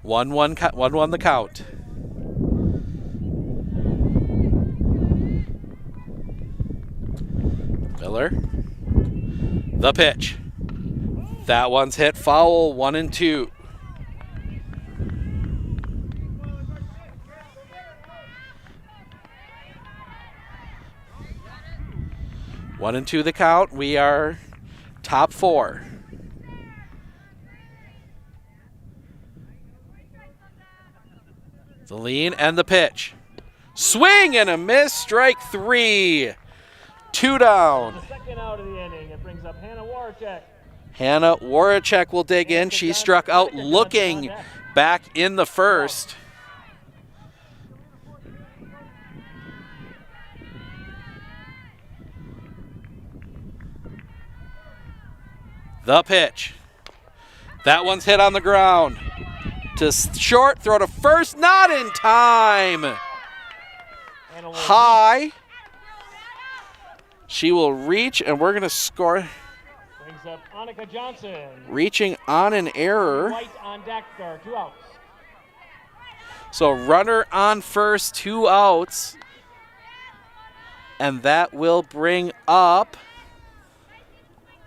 1-1 the count. Miller, the pitch. That one's hit foul, 1-2. One and two the count. We are top 4. The lean and the pitch. Swing and a miss, strike 3. 2 down. Second out of the inning. It brings up Hannah Warchek. Hannah Warchek will dig in. She struck out looking back in the first. The pitch. That one's hit on the ground. To short, throw to first, not in time. High. She will reach, and we're going to score. Brings up Annika Johnson. Reaching on an error. White on deck, 2 outs. So runner on first, 2 outs. And that will bring up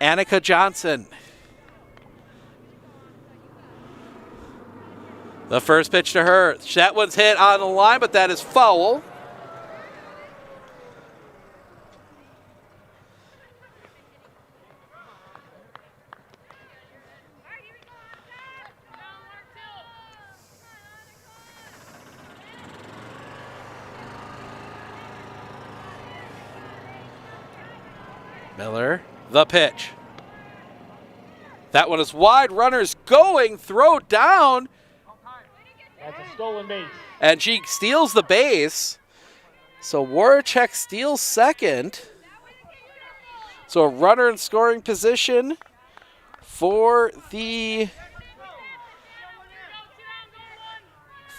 Annika Johnson. The first pitch to her. That one's hit on the line, but that is foul. Miller, the pitch. That one is wide. Runners going. Throw down. That's a stolen base. And she steals the base. So Warachek steals second. So a runner in scoring position for the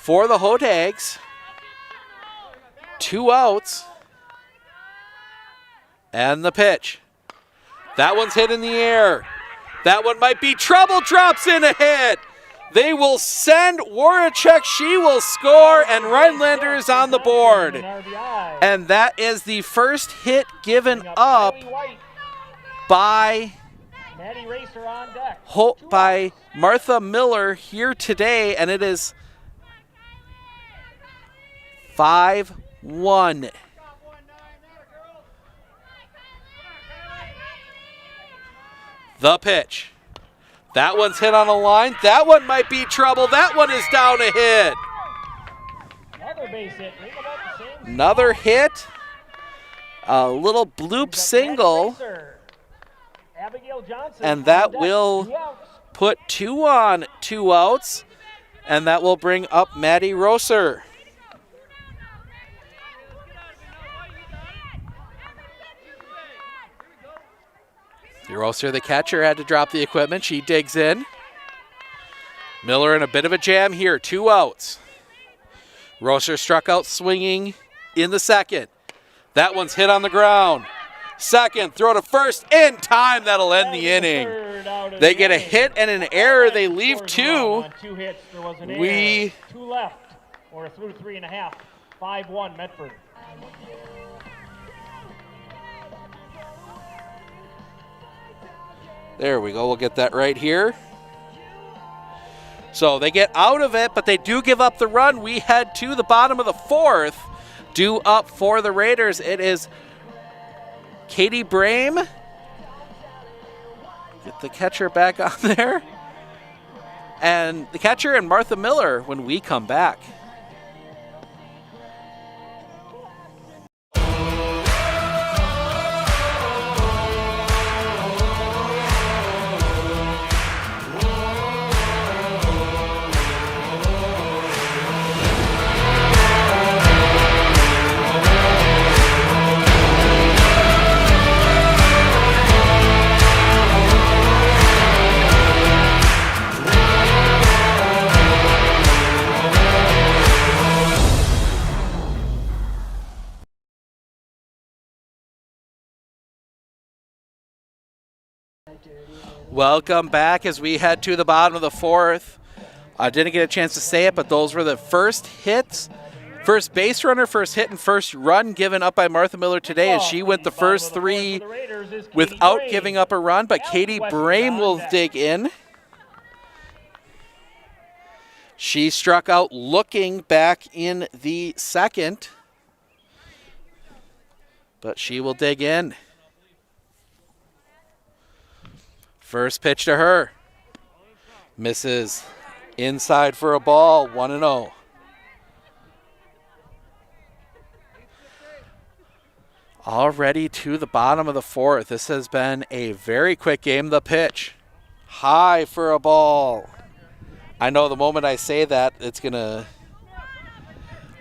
Hotags. 2 outs. And the pitch. That one's hit in the air. That one might be trouble. Drops in a hit. They will send Warachek. She will score, and Rhinelander is on the board. And that is the first hit given up by Martha Miller here today, and it is 5-1. The pitch. That one's hit on a line. That one might be trouble. That one is down a hit. Another base hit. Another hit. A little bloop single. And that will put 2 on, 2 outs. And that will bring up Maddie Rosser. Rosser, the catcher, had to drop the equipment. She digs in. Miller in a bit of a jam here. 2 outs. Rosser struck out swinging in the second. That one's hit on the ground. Second, throw to first in time. That'll end the inning. They get a hit and an error. They leave 2. 2 hits. There was an error. 2 left. Or through 3.5. 5-1 Medford. There we go. We'll get that right here. So they get out of it, but they do give up the run. We head to the bottom of the 4th. Due up for the Raiders. It is Katie Brame. Get the catcher back on there. And the catcher and Martha Miller when we come back. Welcome back as we head to the bottom of the 4th. I didn't get a chance to say it, but those were the first hits, first base runner, first hit, and first run given up by Martha Miller today as she went the first 3 without giving up a run, but Katie Brame will dig in. She struck out looking back in the second, but she will dig in. First pitch to her. Misses inside for a ball, 1-0. Already to the bottom of the 4th. This has been a very quick game. The pitch. High for a ball. I know the moment I say that, it's going to,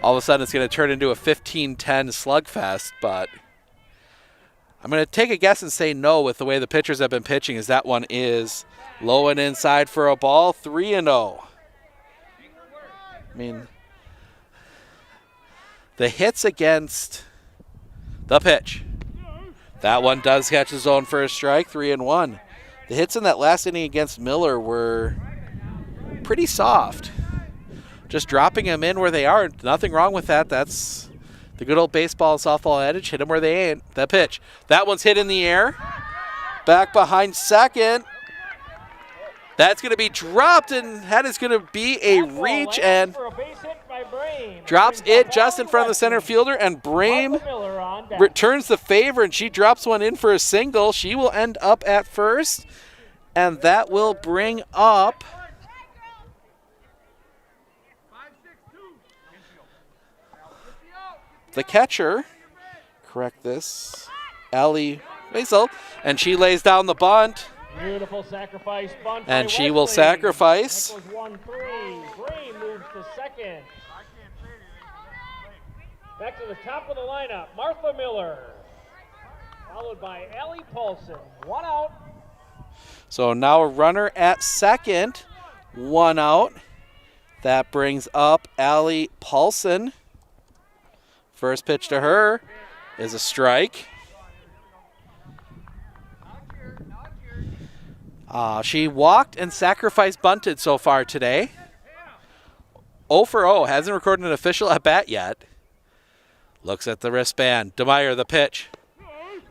all of a sudden it's going to turn into a 15-10 slugfest, but I'm going to take a guess and say no with the way the pitchers have been pitching, as that one is low and inside for a ball, 3-0. I mean, the hits against the pitch. That one does catch the zone for a strike, 3-1. The hits in that last inning against Miller were pretty soft. Just dropping them in where they are, nothing wrong with that. That's the good old baseball and softball adage, hit them where they ain't. That pitch. That one's hit in the air. Back behind second. That's going to be dropped, and that is going to be a reach, and drops it just in front of the center fielder, and Brame returns the favor, and she drops one in for a single. She will end up at first, and that will bring up the catcher, correct this, Allie Basil, and she lays down the bunt. Beautiful sacrifice bunt. And she will sacrifice. That was 1-3. Brame moves to his second. Back to the top of the lineup, Martha Miller, followed by Allie Paulson. 1 out. So now a runner at second, 1 out. That brings up Allie Paulson. First pitch to her is a strike. She walked and sacrifice bunted so far today. 0 for 0, hasn't recorded an official at bat yet. Looks at the wristband. DeMeyer, the pitch.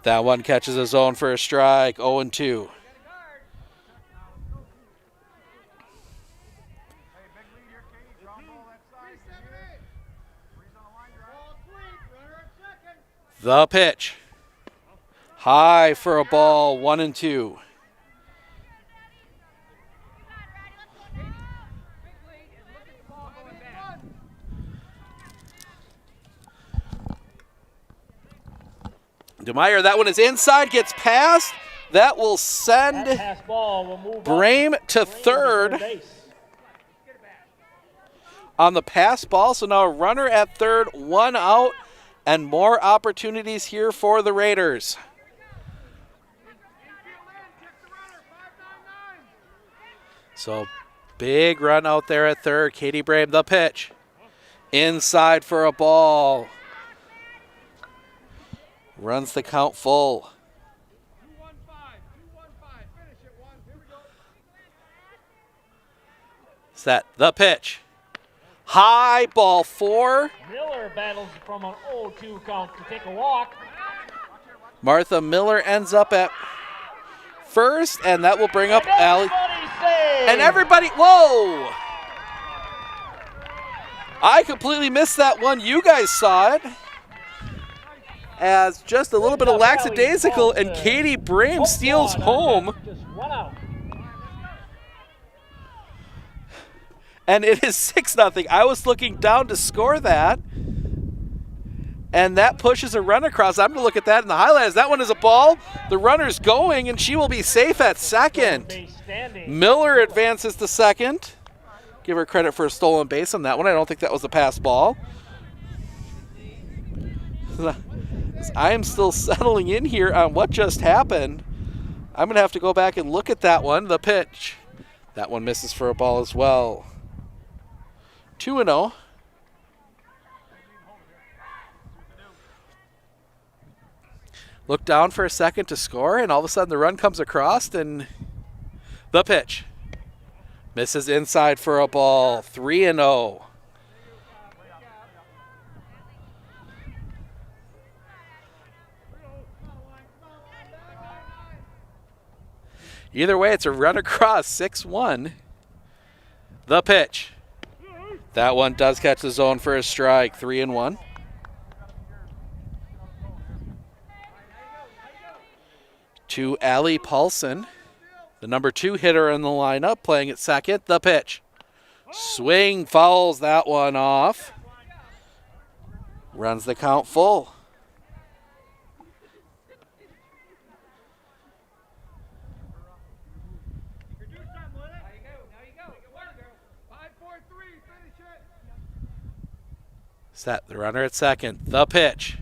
That one catches a zone for a strike, 0-2. The pitch. High for a ball, 1-2. DeMeyer, that one is inside, gets past. That will send Brame to third on the pass ball. So now a runner at third, 1 out, and more opportunities here for the Raiders. So big run out there at third. Katie Brame, the pitch. Inside for a ball. Runs the count full. Set the pitch. High, ball 4. Miller battles from an 0-2 count to take a walk. Martha Miller ends up at first, and that will bring up Allie. And everybody, whoa! I completely missed that one. You guys saw it. As just a little bit of lackadaisical, and Katie Brame steals home. And it is 6-0. I was looking down to score that. And that pushes a run across. I'm going to look at that in the highlights. That one is a ball. The runner's going, and she will be safe at second. Miller advances to second. Give her credit for a stolen base on that one. I don't think that was a pass ball. I am still settling in here on what just happened. I'm going to have to go back and look at that one. The pitch. That one misses for a ball as well. 2-0. Look down for a second to score, and all of a sudden the run comes across, and the pitch. Misses inside for a ball. 3-0. Either way, it's a run across, 6-1. The pitch. That one does catch the zone for a strike, 3-1. To Allie Paulson, the number 2 hitter in the lineup, playing at second. The pitch. Swing, fouls that one off. Runs the count full. Set the runner at second. The pitch.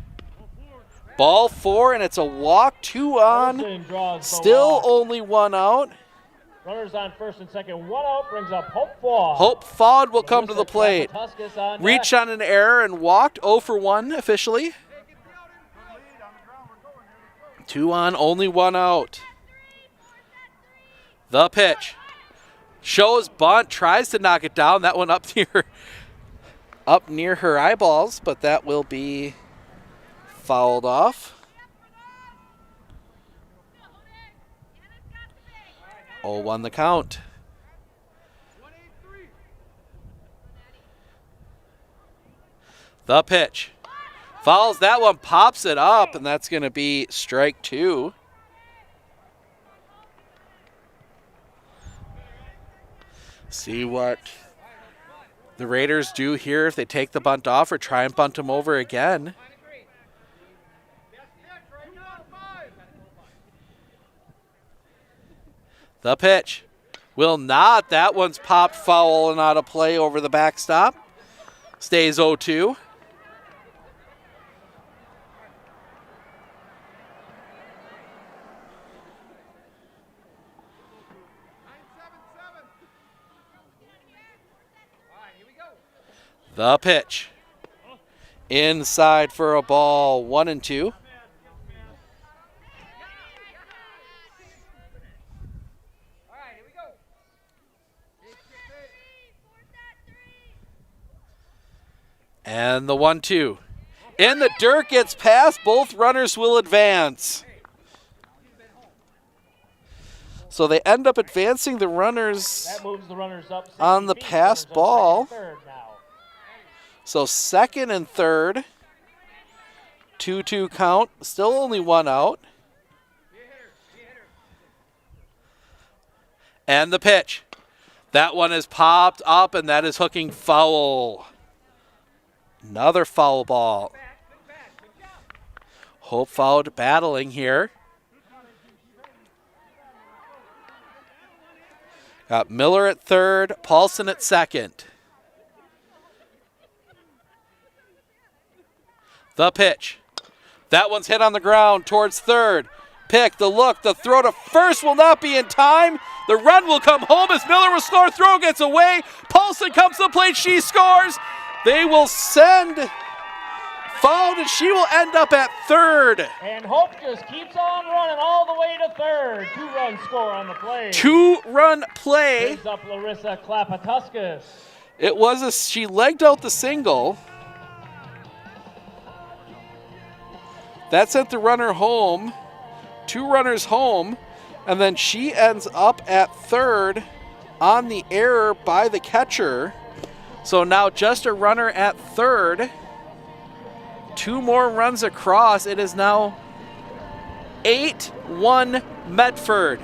Ball 4, and it's a walk. 2 on. Still only 1 out. Runners on first and second. 1 out brings up Hope Fawd. Hope Fawd will come to the plate. Reached on an error and walked. 0 for 1 officially. 2 on, only 1 out. The pitch. Shows bunt, tries to knock it down. That one up near her eyeballs, but that will be fouled off. 0-1 the count. The pitch. Fouls that one, pops it up, and that's going to be strike 2. See what the Raiders do here, if they take the bunt off or try and bunt him over again. The pitch will not. That one's popped foul and out of play over the backstop. Stays 0-2. The pitch. Inside for a ball, 1-2. And the 1-2. In the dirt, gets past. Both runners will advance. So they end up advancing the runners, That moves the runners up 60 on the feet. pass Runners on ball. second and third now. So second and third. 2-2 count. Still only one out. And the pitch. That one is popped up, and that is hooking foul. Another foul ball. Hope fouled battling here. Got Miller at third, Paulson at second. The pitch. That one's hit on the ground towards third. Pick, the look, the throw to first will not be in time. The run will come home as Miller will score. Throw gets away. Paulson comes to the plate. She scores. They will send fouled, and she will end up at third. And Hope just keeps on running all the way to third. 2-run score on the play. 2-run play. Brings up Larissa Klapatuskas. It was she legged out the single. That sent the runner home. 2 runners home. And then she ends up at third on the error by the catcher. So now just a runner at third. 2 more runs across. It is now 8-1 Medford.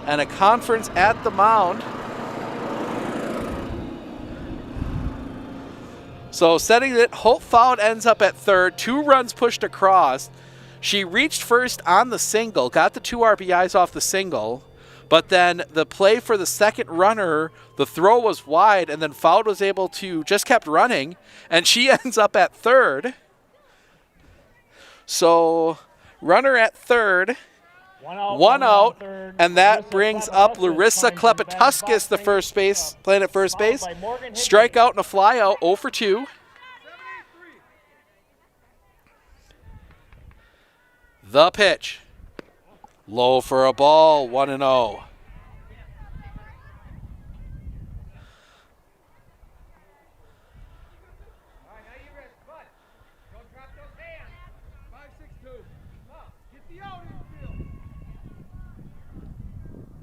And a conference at the mound. So setting it, Hope fouled, ends up at third. 2 runs pushed across. She reached first on the single, got the 2 RBIs off the single, but then the play for the second runner, the throw was wide, and then Fouled was able to, just kept running, and she ends up at third. So runner at third, one out, and that brings up Larissa Klepatuskas, the first base, playing at first base. Strikeout and a flyout, 0 for 2. The pitch. Low for a ball, 1-0.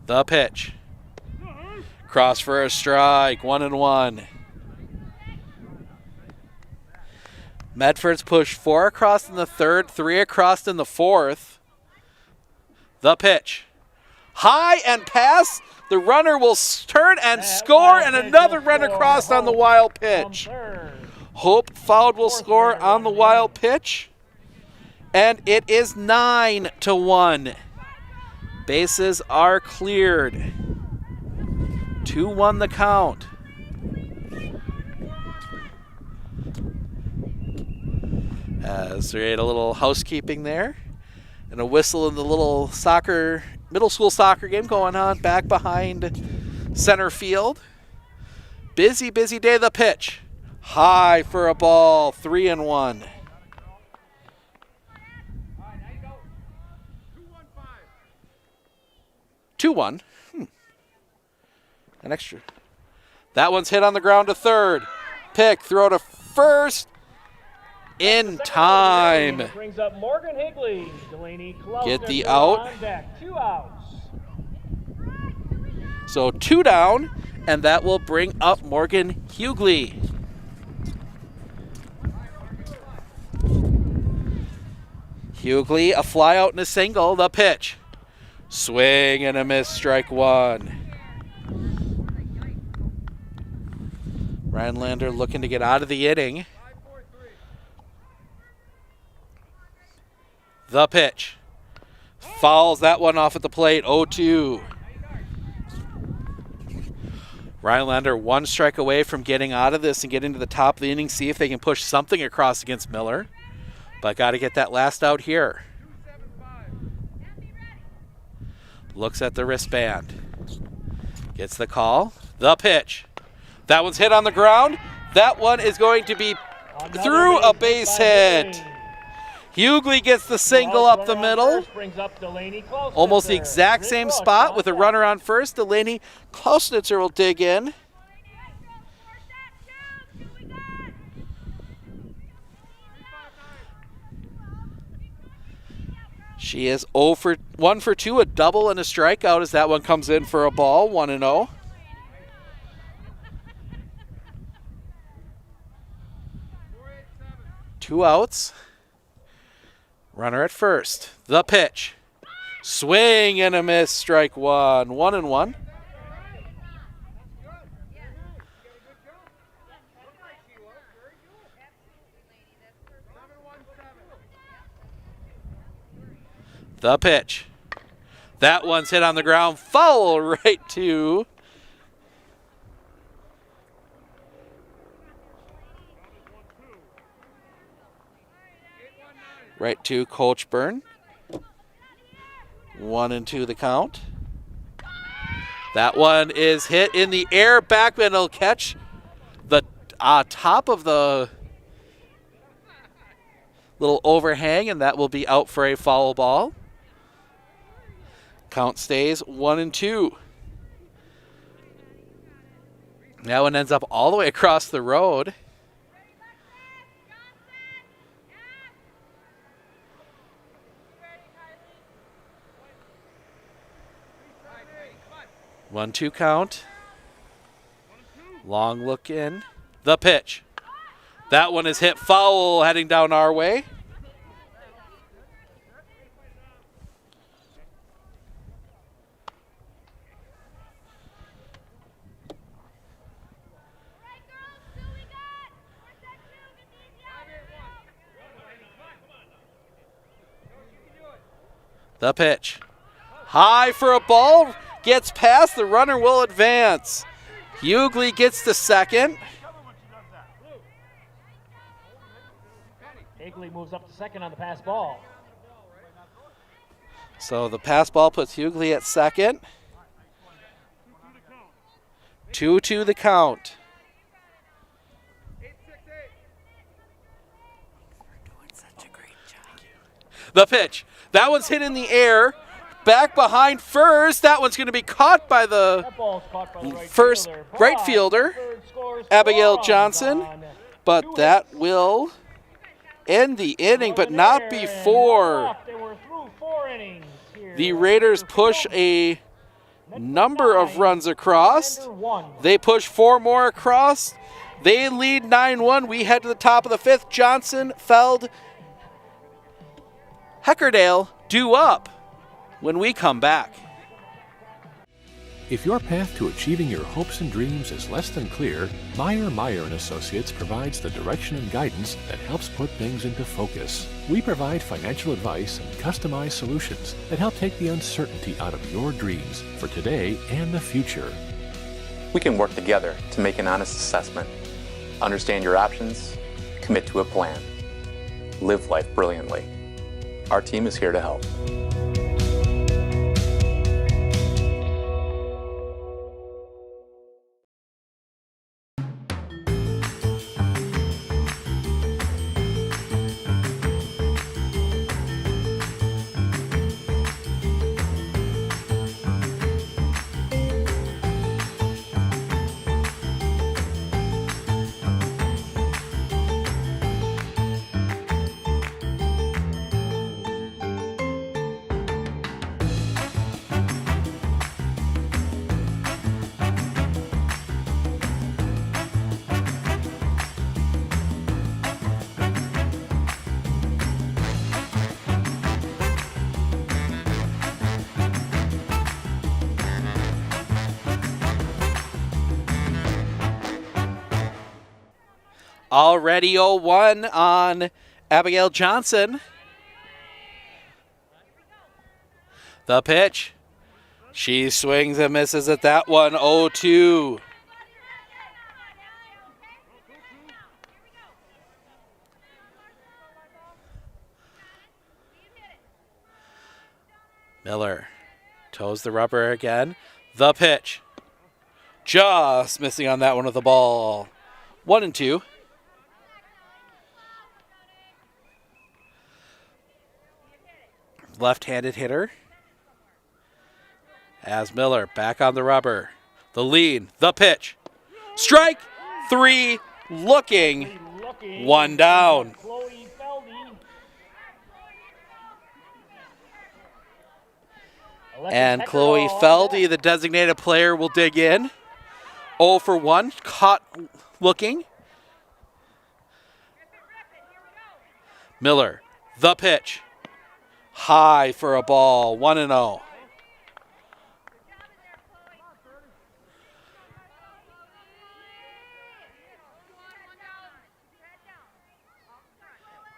The pitch. Cross for a strike, 1-1. Medford's pushed 4 across in the third, 3 across in the fourth. The pitch. High and pass. The runner will turn and score, and another run across on the wild pitch. Hope Fouled will score on the wild pitch. And it is 9-1. Bases are cleared. 2-1 the count. As we had a little housekeeping there, and a whistle in the little middle school soccer game going on back behind center field. Busy, busy day. The pitch. High for a ball, 3-1. Two-one. An extra. That one's hit on the ground to third. Pick, throw to first. In time. Brings up Morgan Higley. Delaney Get the out. On deck. 2 outs. So 2 down, and that will bring up Morgan Hughley. Hughley, a fly out and a single. The pitch. Swing and a miss, strike 1. Rhinelander looking to get out of the inning. The pitch. Fouls that one off at the plate, 0-2. Rhinelander 1 strike away from getting out of this and getting to the top of the inning, see if they can push something across against Miller. But got to get that last out here. Looks at the wristband. Gets the call. The pitch. That one's hit on the ground. That one is going to be through a base hit. Hughley gets the single up the middle. Almost the exact same spot with a runner on first. Delaney Klausnitzer will dig in. She is 1 for 2, a double and a strikeout as that one comes in for a ball, 1-0. Two outs. Runner at first. The pitch. Swing and a miss, strike one. 1-1. The pitch. That one's hit on the ground. Foul right to Coachburn. 1-2 the count. That one is hit in the air. Backman will catch the top of the little overhang, and that will be out for a foul ball. Count stays 1-2. That one ends up all the way across the road. One, two count. Long look in. The pitch. That one is hit foul heading down our way. The pitch. High for a ball. Gets past. The runner will advance. Hughley gets to second. Hughley moves up to second on the pass ball. So the pass ball puts Hughley at second. 2-2 the count. The pitch. That one's hit in the air. Back behind first. That one's going to be caught by the first right fielder, Abigail Johnson. But that will end the inning, but not before the Raiders push a number of runs across. They push 4 more across. They lead 9-1. We head to the top of the 5th. Johnson, Feld, Heckerdale due up when we come back. If your path to achieving your hopes and dreams is less than clear, Meyer & Associates provides the direction and guidance that helps put things into focus. We provide financial advice and customized solutions that help take the uncertainty out of your dreams for today and the future. We can work together to make an honest assessment, understand your options, commit to a plan, live life brilliantly. Our team is here to help. Already 0-1 on Abigail Johnson. The pitch. She swings and misses at that one. 0-2. Miller toes the rubber again. The pitch. Just missing on that one with the ball. 1-2. Left-handed hitter. As Miller back on the rubber. The lead. The pitch. Strike 3 looking. 1 down. And Chloe Feldy, the designated player, will dig in. 0 for 1, caught looking. Miller, the pitch. High for a ball, 1-0.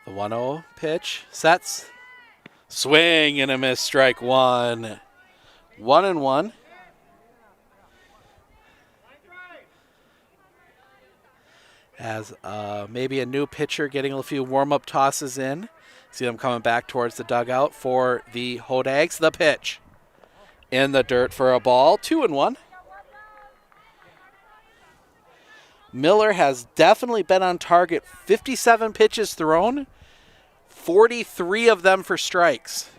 The 1-0 pitch, sets. Swing and a miss, strike 1. 1-1. As maybe a new pitcher getting a few warm-up tosses in. See them coming back towards the dugout for the Hodags. The pitch in the dirt for a ball. 2-1. Miller has definitely been on target. 57 pitches thrown, 43 of them for strikes.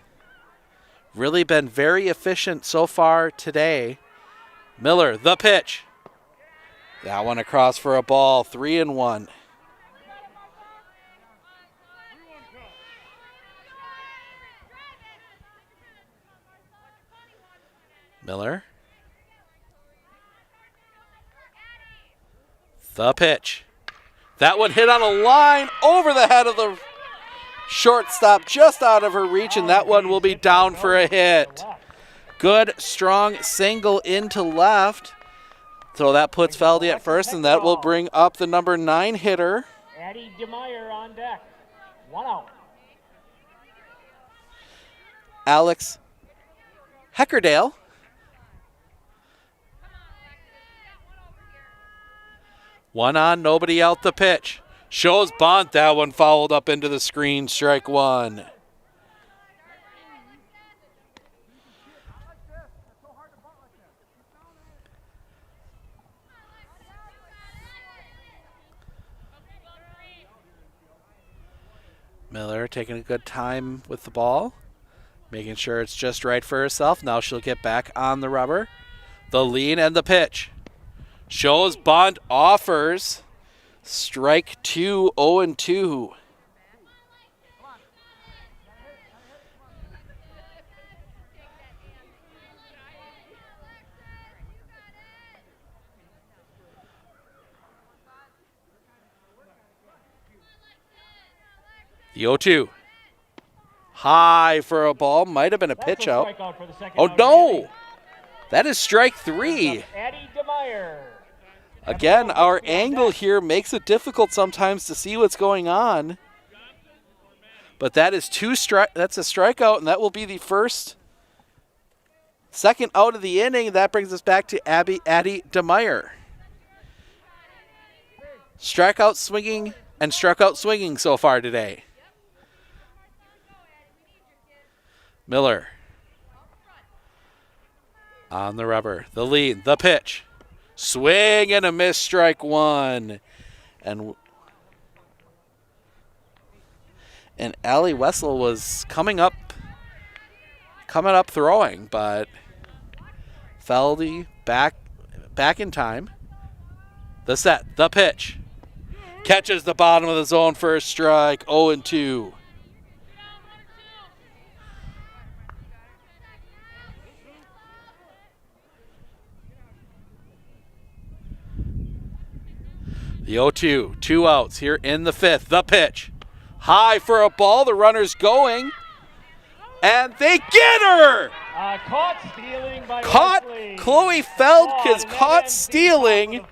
Really been very efficient so far today. Miller, the pitch. That one across for a ball, 3-1. Miller. The pitch. That one hit on a line over the head of the shortstop, just out of her reach, and that one will be down for a hit. Good, strong single into left. So that puts Feldy at first, and that will bring up the number 9 hitter. Addie DeMeyer on deck. 1 out. Alex Heckerdale. One on, nobody out, the pitch. Shows bunt, that one fouled up into the screen, strike 1. Miller taking a good time with the ball, making sure it's just right for herself. Now she'll get back on the rubber. The lean and the pitch. Shows bunt, offers. Strike 2, 0-2. The 0-2. High for a ball. Might have been a pitch out. Oh, no. That is strike 3. Addie DeMeyer. Again, our angle here makes it difficult sometimes to see what's going on. But that is that's a strikeout, and that will be the second out of the inning. That brings us back to Addie DeMeyer. Strikeout swinging and struck out swinging so far today. Miller on the rubber. The lead, the pitch. Swing and a miss, strike 1. And Allie Wessel was coming up throwing, but Feldy back in time. The set, the pitch. Catches the bottom of the zone for a strike, 0-2. The 0-2, 2 outs here in the 5th. The pitch. High for a ball. The runner's going. And they get her! Caught stealing by Wesley. Chloe Feld is caught stealing.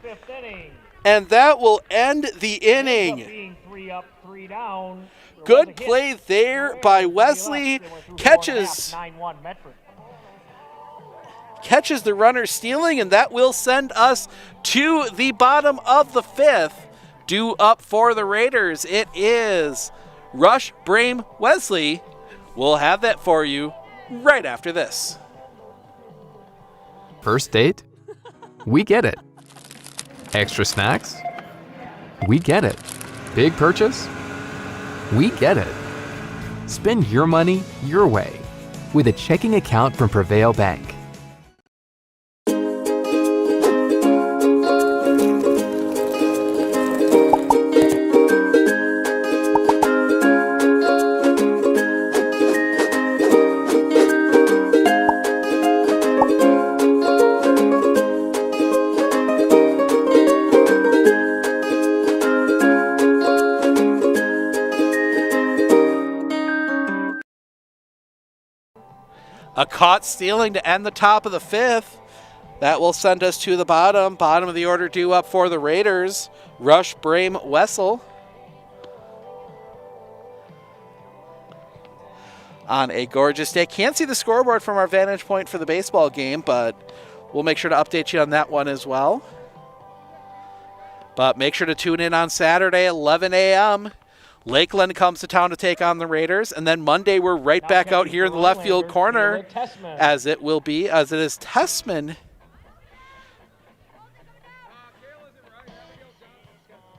And that will end the inning. 3 up, 3 down. Good play there by Wesley. Catches the runner stealing, and that will send us to the bottom of the 5th. Due up for the Raiders, it is Rush Brame Wesley. We'll have that for you right after this. First date? We get it. Extra snacks? We get it. Big purchase? We get it. Spend your money your way with a checking account from Prevail Bank. A caught stealing to end the top of the fifth. That will send us to the bottom. Bottom of the order due up for the Raiders. Rush, Brame, Wessel. On a gorgeous day. Can't see the scoreboard from our vantage point for the baseball game, but we'll make sure to update you on that one as well. But make sure to tune in on Saturday, 11 a.m. Lakeland comes to town to take on the Raiders, and then Monday we're right back out here in the left field corner as it is Tessman.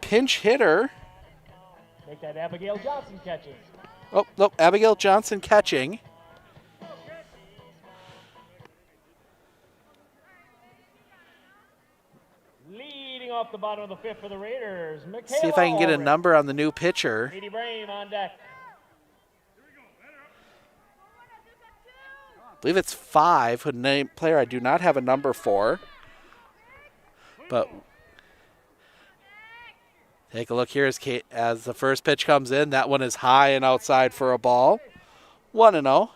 Pinch hitter. Make that Abigail Johnson catches. Oh, no, Abigail Johnson catching. Leading off the bottom of the fifth for the Raiders, See if I can get a number on the new pitcher. Katie Brame on deck. I believe it's 5, a name player I do not have a number for. But take a look here as the first pitch comes in. That one is high and outside for a ball. 1-0.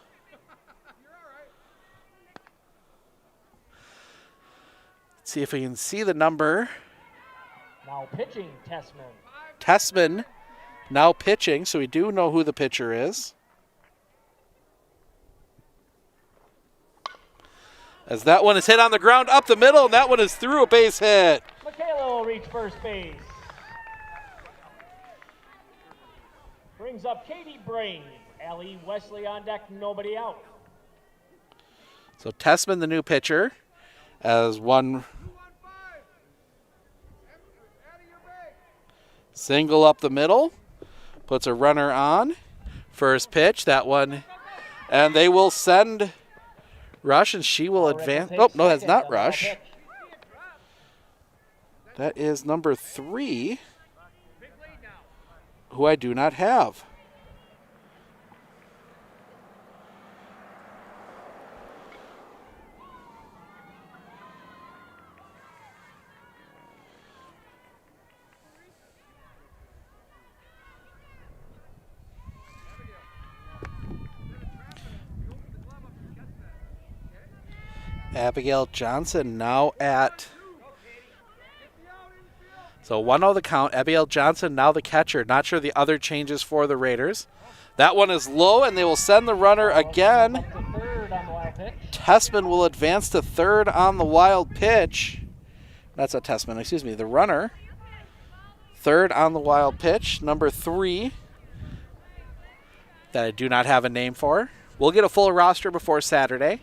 Let's see if we can see the number. Now pitching, Tessman. Tessman now pitching, so we do know who the pitcher is. As that one is hit on the ground up the middle, and that one is through a base hit. Michaela will reach first base. Brings up Katie Brame. Allie Wesley on deck, nobody out. So Tessman, the new pitcher, as one single up the middle, puts a runner on. First pitch, that one, and they will send Rush, and she will advance. Oh, no, that's not Rush. That is number 3, who I do not have. Abigail Johnson now at, so 1-0 the count. Abigail Johnson now the catcher. Not sure the other changes for the Raiders. That one is low, and they will send the runner again. Tessman will advance to third on the wild pitch. That's a Tessman, excuse me, the runner. Third on the wild pitch, number 3, that I do not have a name for. We'll get a full roster before Saturday.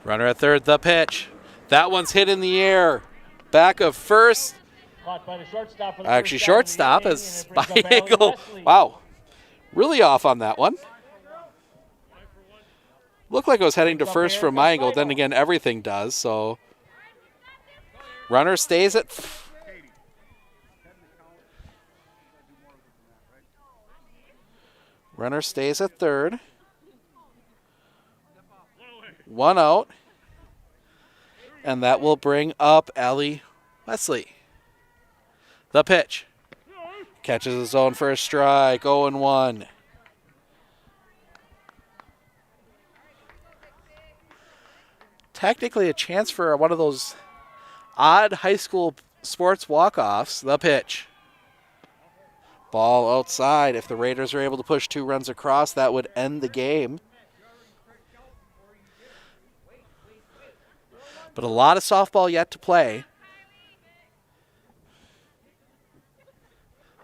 Runner at third, the pitch. That one's hit in the air. Back of first. Caught by the shortstop. For the Actually, shortstop is by angle. Wow. Really off on that one. Looked like I was heading to first from my angle. Then again, everything does. So runner stays at. Runner stays at third. 1 out, and that will bring up Allie Wesley. The pitch. Catches his own first strike, 0-1. Technically a chance for one of those odd high school sports walk-offs. The pitch. Ball outside. If the Raiders are able to push 2 runs across, that would end the game. But a lot of softball yet to play.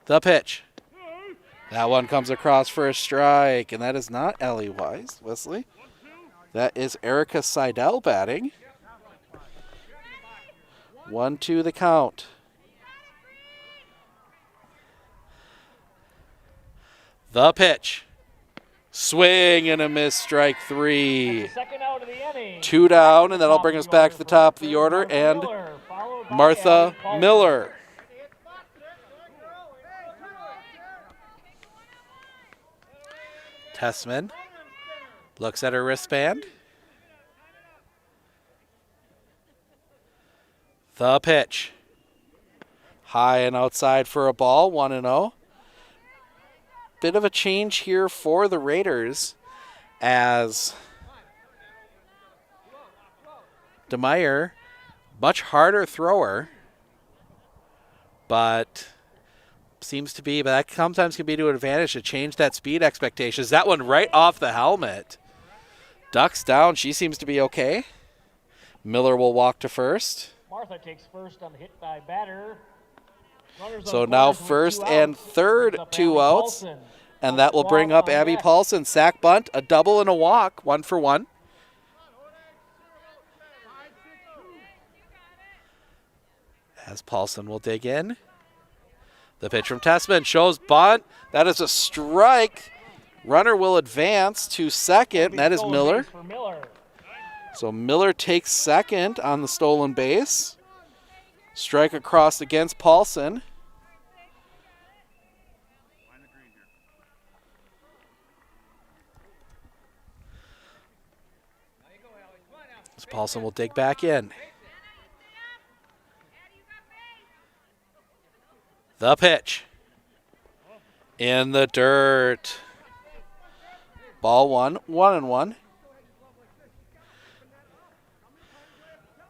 The pitch. That one comes across for a strike, and that is not Ellie Wesley. That is Erica Seidel batting. 1-2 the count. The pitch. Swing and a miss, strike 3. Second out of the inning. 2 down, and that'll bring us back to the top of the order, and Martha Miller. Tessman looks at her wristband. The pitch. High and outside for a ball, 1-0. Bit of a change here for the Raiders as DeMeyer, much harder thrower, but seems to be, but that sometimes can be to an advantage to change that speed expectations. That one right off the helmet. Ducks down. She seems to be okay. Miller will walk to first. Martha takes first on the hit by batter. So now first and third, 2 outs. And that will bring up Abby Paulson. Sack bunt, a double and a walk, 1 for 1. As Paulson will dig in. The pitch from Tessman shows bunt. That is a strike. Runner will advance to second, and that is Miller. So Miller takes second on the stolen base. Strike across against Paulson. So Paulson will dig back in. The pitch. In the dirt. Ball 1, 1-1.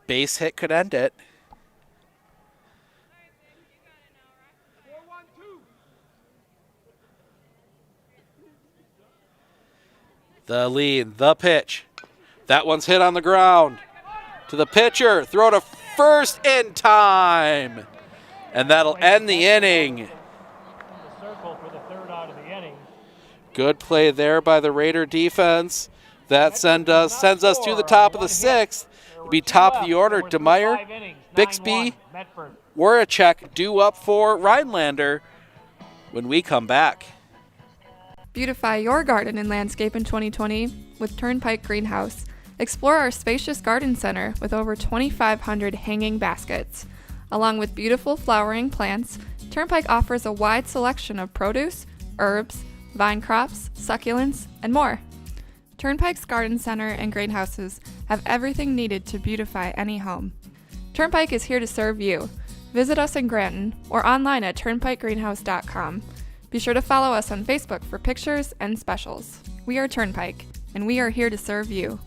Base hit could end it. The lead, the pitch. That one's hit on the ground. To the pitcher, throw to first in time. And that'll end the inning. Good play there by the Raider defense. That sends us to the top of the 6th. It'll be top of the order. DeMeyer, Bixby, Warachek due up for Rhinelander when we come back. Beautify your garden and landscape in 2020 with Turnpike Greenhouse. Explore our spacious garden center with over 2,500 hanging baskets. Along with beautiful flowering plants, Turnpike offers a wide selection of produce, herbs, vine crops, succulents, and more. Turnpike's garden center and greenhouses have everything needed to beautify any home. Turnpike is here to serve you. Visit us in Granton or online at turnpikegreenhouse.com. Be sure to follow us on Facebook for pictures and specials. We are Turnpike, and we are here to serve you.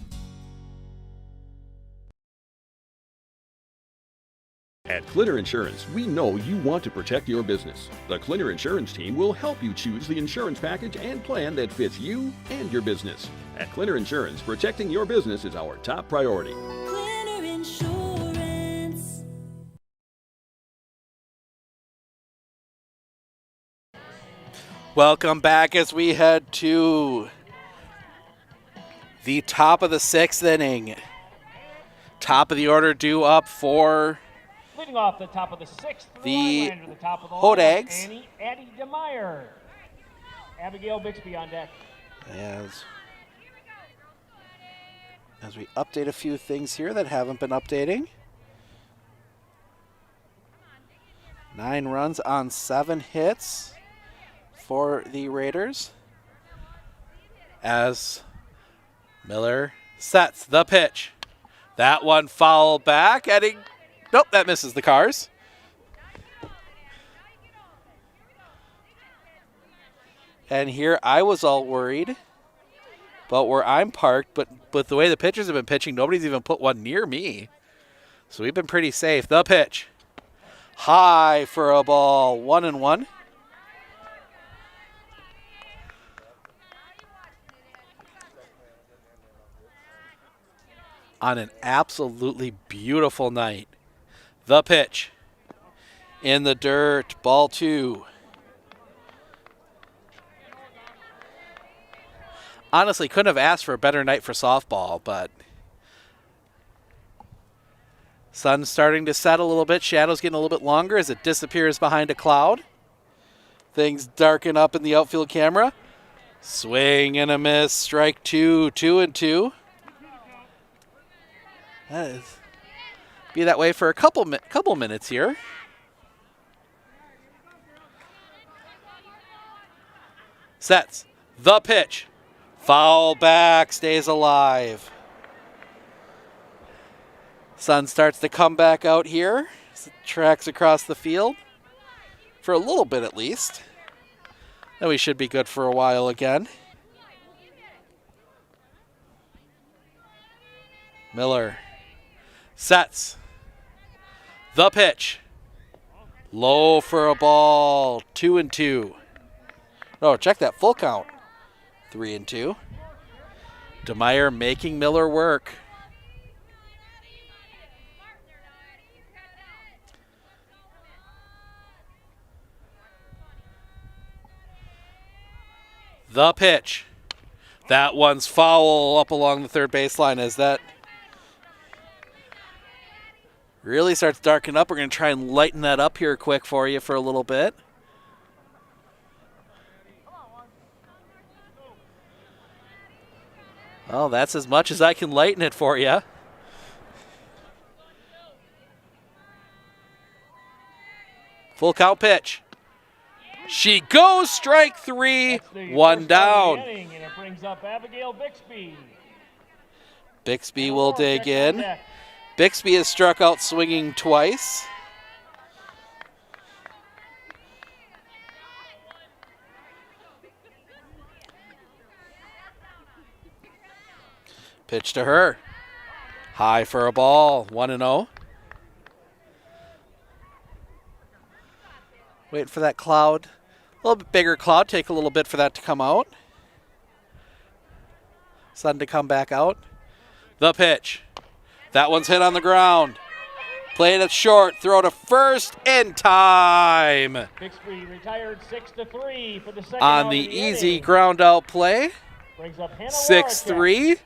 At Clinner Insurance, we know you want to protect your business. The Clinner Insurance team will help you choose the insurance package and plan that fits you and your business. At Clinner Insurance, protecting your business is our top priority. Clinner Insurance. Welcome back as we head to the top of the 6th inning. Top of the order due up for leading off the top of the 6th, the Rhinelander, the top of the Hodags. Addie DeMeyer. Abigail Bixby on deck. As we update a few things here that haven't been updating. 9 runs on 7 hits for the Raiders. As Miller sets the pitch. That one fouled back, and nope, that misses the Cars. And here I was all worried about where I'm parked, but the way the pitchers have been pitching, nobody's even put one near me. So we've been pretty safe. The pitch. High for a ball, 1-1. On an absolutely beautiful night. The pitch. In the dirt, ball 2. Honestly, couldn't have asked for a better night for softball, but sun's starting to set a little bit. Shadow's getting a little bit longer as it disappears behind a cloud. Things darken up in the outfield camera. Swing and a miss. Strike two, 2-2. That is be that way for a couple minutes here. Sets. The pitch. Foul back. Stays alive. Sun starts to come back out here. Tracks across the field. For a little bit at least. Then we should be good for a while again. Miller sets. The pitch. Low for a ball. 2-2. Oh, check that full count. 3-2. DeMeyer making Miller work. The pitch. That one's foul up along the third baseline as that really starts darkening up. We're going to try and lighten that up here quick for you for a little bit. Well, that's as much as I can lighten it for you. Full count pitch. She goes, strike three, one down. And it brings up Abigail Bixby. Bixby will dig in. Bixby has struck out swinging twice. Pitch to her. High for a ball, 1-0. Waiting for that cloud. A little bit bigger cloud. Take a little bit for that to come out. Sun to come back out. The pitch. That one's hit on the ground. Play it short. Throw to first in time. Bixby retired 6-3 for the second on out the of the easy inning. ground out play. Brings up Hannah 6-3.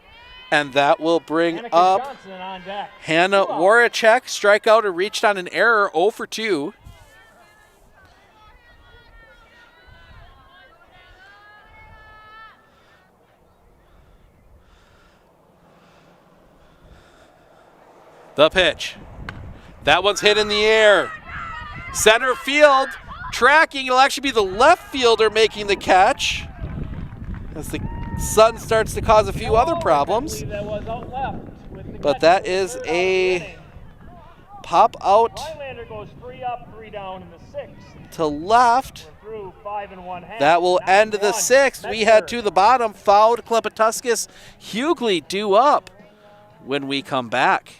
And that will bring Annika up Johnson on deck. Hannah Warachek. Strikeout or reached on an error, 0 for 2. The pitch. That one's hit in the air. Center field. Tracking. It'll actually be the left fielder making the catch. As the sun starts to cause a few other problems. But that is a pop out Rhinelander goes 3 up, 3 down in the 6th. to left. Through 5 1/2. That will end the 6th. We had to the bottom. Fouled. Klepatuskas. Hughley due up when we come back.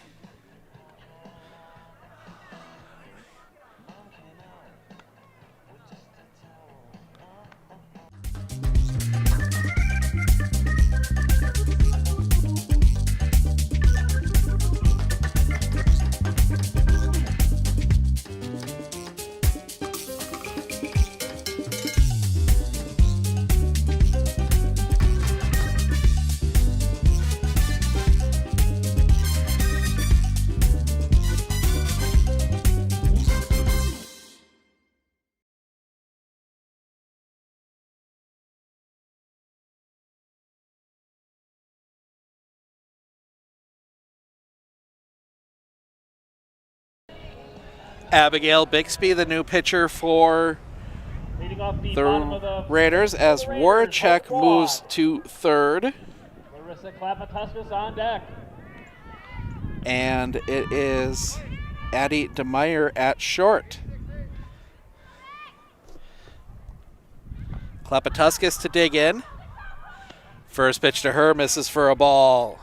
Abigail Bixby, the new pitcher for Leading off the the bottom of the Raiders, as Warachek moves to third. Larissa Klapatuskas on deck. And it is Addie DeMeyer at short. Klapatuskas to dig in. First pitch to her, misses for a ball.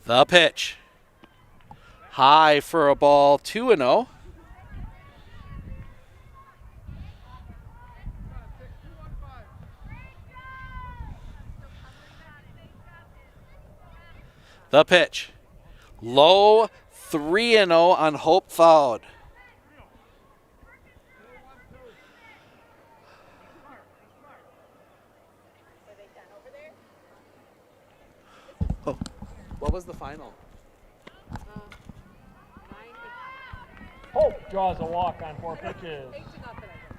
The pitch. High for a ball, 2-0. The pitch. Low, 3-0 on Hope Foud. Oh, what was the final? Hope draws a walk on 4 pitches.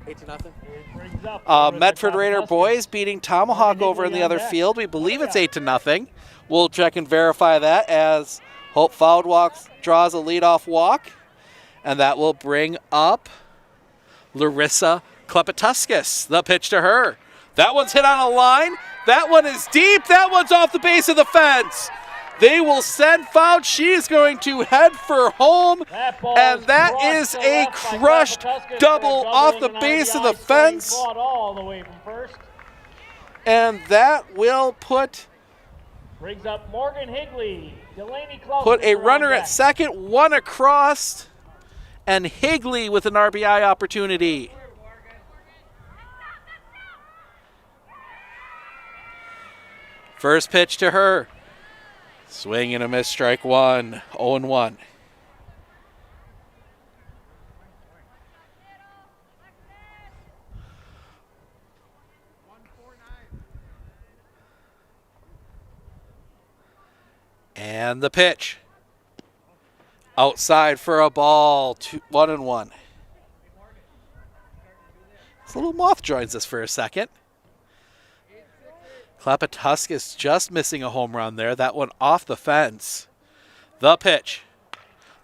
8-0. It brings up Medford Raider boys beating Tomahawk over in the other field. We believe it's 8-0. We'll check and verify that as Hope Foud draws a leadoff walk. And that will bring up Larissa Klepetuskas. The pitch to her. That one's hit on a line. That one is deep. That one's off the base of the fence. They will send Foud. She is going to head for home. And that is a crushed double off the base of the fence. All the way from first. And that will put Brings up Morgan Higley. Delaney Klaus put a runner at second, one across, and Higley with an RBI opportunity. First pitch to her. Swing and a miss, strike one, 0-1. And the pitch. Outside for a ball, 1-1. This little moth joins us for a second. Klepetuskas just missing a home run there. That one off the fence. The pitch.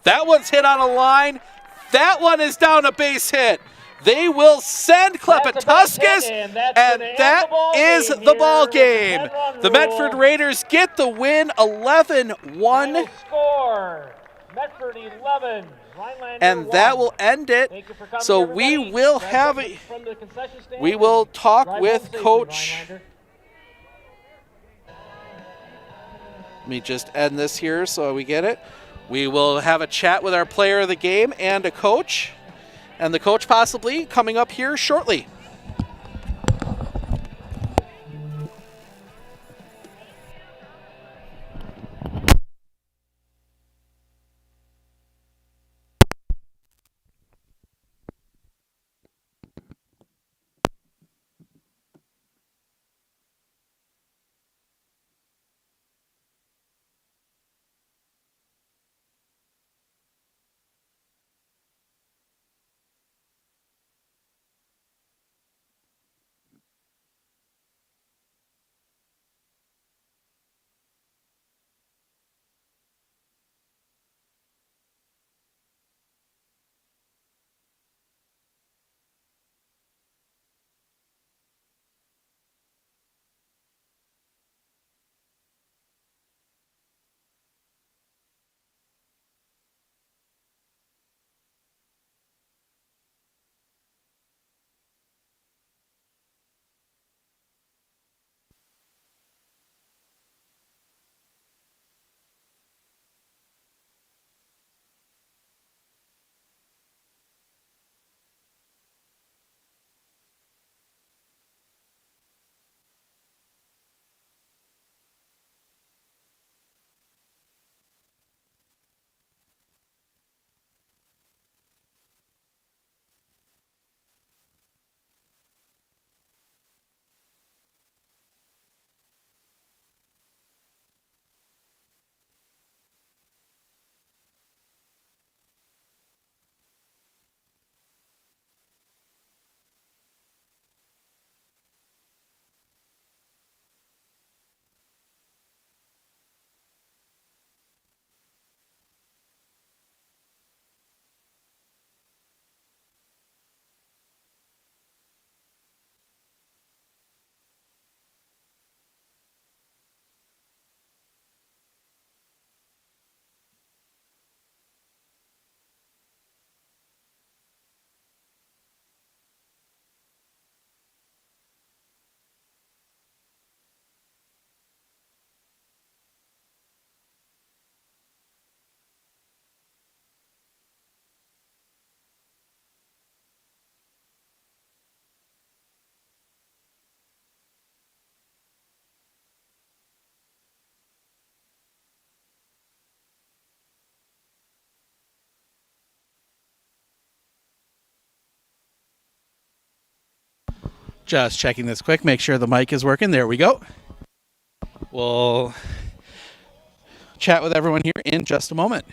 That one's hit on a line. That one is down a base hit. They will send Klepetuskas, and that is the ball game. The Medford Raiders get the win, 11-1. Score, Medford 11. And that will end it. So we will have a, we will talk with Coach. Let me just end this here so we get it. We will have a chat with our player of the game and a coach. And the coach possibly coming up here shortly. Just checking this quick, make sure the mic is working. There we go. We'll chat with everyone here in just a moment.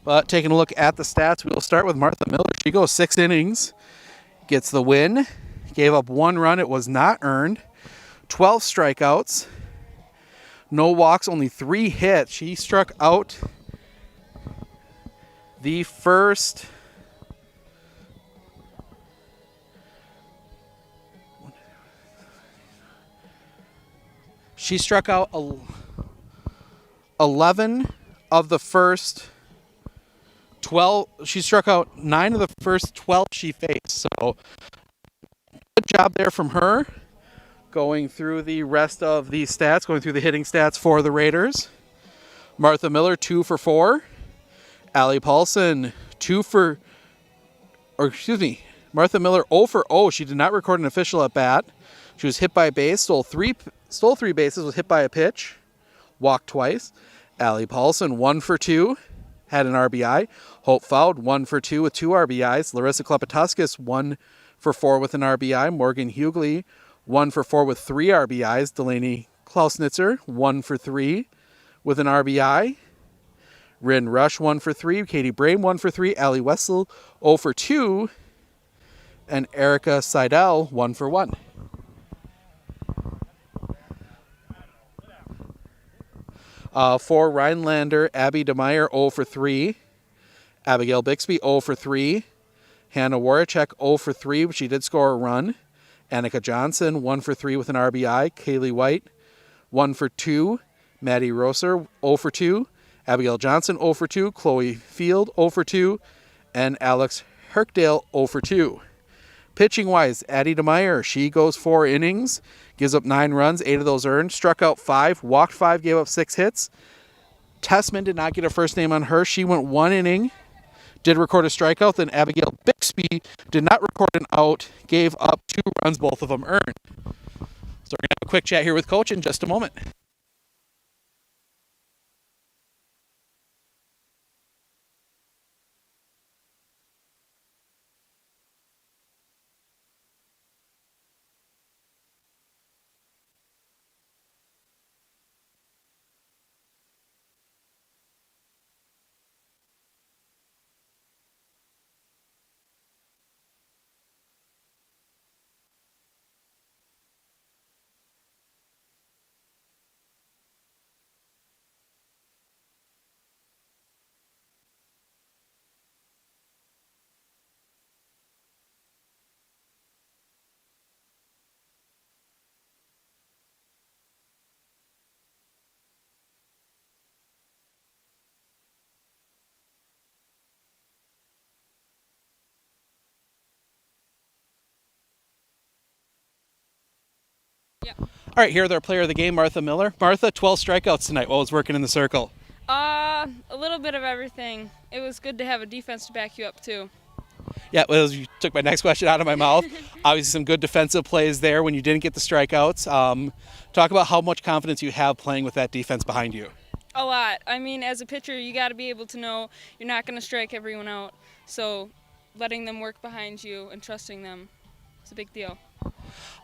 But taking a look at the stats, we'll start with Martha Miller. She goes 6 innings, gets the win, gave up 1 run. It was not earned, 12 strikeouts, no walks, only 3 hits. She struck out the first... She struck out 11 of the first 12. She struck out 9 of the first 12 she faced. So good job there from her. Going through the rest of the stats, going through the hitting stats for the Raiders. Martha Miller, 2 for 4. Allie Paulson, Martha Miller, 0 for 0. She did not record an official at bat. She was hit by a base, stole 3 bases, was hit by a pitch, walked twice. Allie Paulson, 1 for 2, had an RBI. Hope Fowd, 1 for 2 with 2 RBIs. Larissa Klepatuskas, 1 for 4 with an RBI. Morgan Hughley, 1 for 4 with 3 RBIs. Delaney Klausnitzer, 1 for 3 with an RBI. Rin Rush, 1 for 3. Katie Brame, 1 for 3. Allie Wessel, 0 for 2. And Erica Seidel, 1 for 1. For Rhinelander, Abby DeMeyer, 0 for 3. Abigail Bixby, 0 for 3. Hannah Warachek, 0 for 3, but she did score a run. Annika Johnson, 1 for 3 with an RBI. Kaylee White, 1 for 2. Maddie Rosser, 0 for 2. Abigail Johnson, 0 for 2. Chloe Field, 0 for 2. And Alex Herkdale, 0 for 2. Pitching-wise, Addie DeMeyer, she goes 4 innings, gives up 9 runs, 8 of those earned, struck out 5, walked 5, gave up 6 hits. Tessman did not get a first name on her. She went 1 inning, did record a strikeout. Then Abigail Bixby did not record an out, gave up 2 runs, both of them earned. So we're going to have a quick chat here with Coach in just a moment. All right, here with our player of the game, Martha Miller. Martha, 12 strikeouts tonight. What was working in the circle? A little bit of everything. It was good to have a defense to back you up, too. Yeah, well, you took my next question out of my mouth. Obviously, some good defensive plays there when you didn't get the strikeouts. Talk about how much confidence you have playing with that defense behind you. A lot. I mean, as a pitcher, you got to be able to know you're not going to strike everyone out. So letting them work behind you and trusting them is a big deal.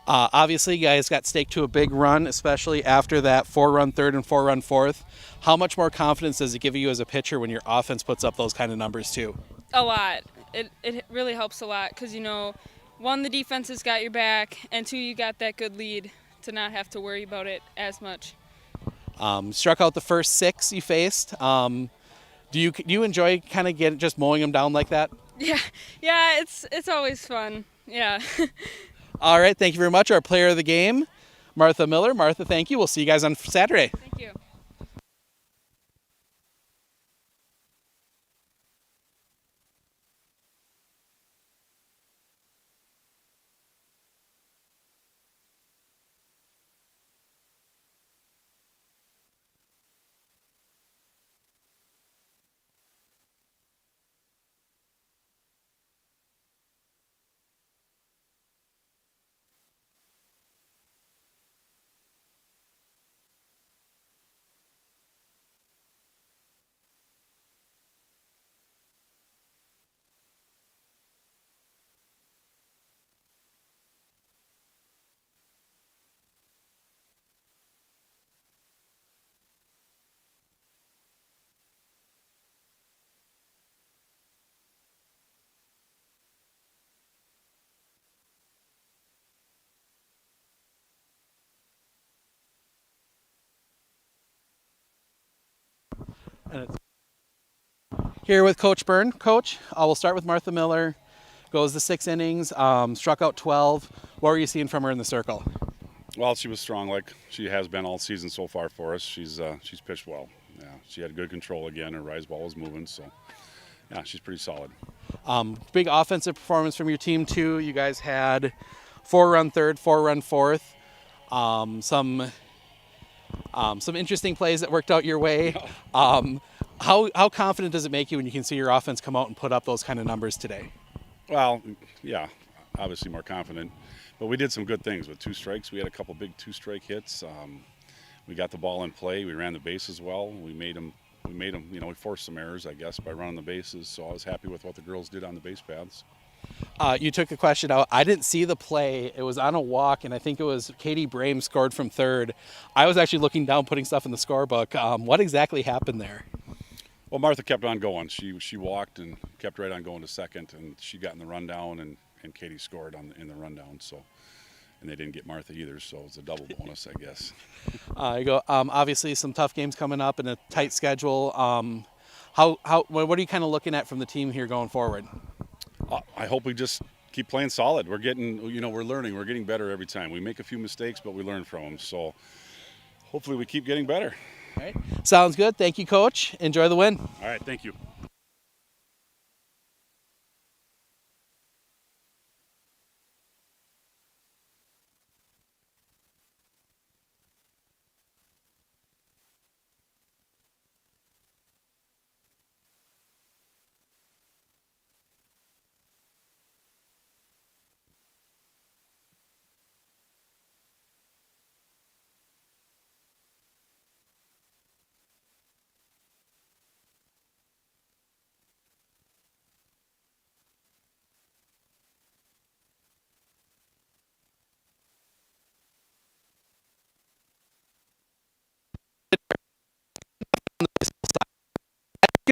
Obviously, you guys got staked to a big run, especially after that 4-run third and 4-run fourth. How much more confidence does it give you as a pitcher when your offense puts up those kind of numbers too? A lot. It really helps a lot because, you know, 1, the defense has got your back, and 2, you got that good lead to not have to worry about it as much. Struck out the first 6 you faced. Do you enjoy kind of just mowing them down like that? Yeah, it's always fun. Yeah. All right, thank you very much. Our player of the game, Martha Miller. Martha, thank you. We'll see you guys on Saturday. Thank you. Here with Coach Byrne. Coach, we'll start with Martha Miller. Goes the 6 innings, struck out 12. What were you seeing from her in the circle? Well, she was strong like she has been all season so far for us. She's pitched well. Yeah, she had good control again. Her rise ball was moving, so yeah, she's pretty solid. Big offensive performance from your team too. You guys had 4-run third, 4-run fourth. Some interesting plays that worked out your way. How confident does it make you when you can see your offense come out and put up those kind of numbers today? Well, yeah, obviously more confident. But we did some good things with 2 strikes. We had a couple big 2-strike hits. We got the ball in play. We ran the bases well. We made them, we forced some errors, I guess, by running the bases. So I was happy with what the girls did on the base paths. You took the question out. I didn't see the play. It was on a walk, and I think it was Katie Brame scored from third. I was actually looking down, putting stuff in the scorebook. What exactly happened there? Well, Martha kept on going. She walked and kept right on going to second, and she got in the rundown, and Katie scored in the rundown. So, and they didn't get Martha either, so it was a double bonus, I guess. Obviously, some tough games coming up and a tight schedule. What are you kind of looking at from the team here going forward? I hope we just keep playing solid. We're getting, we're learning. We're getting better every time. We make a few mistakes, but we learn from them. So hopefully we keep getting better. All right. Sounds good. Thank you, Coach. Enjoy the win. All right. Thank you.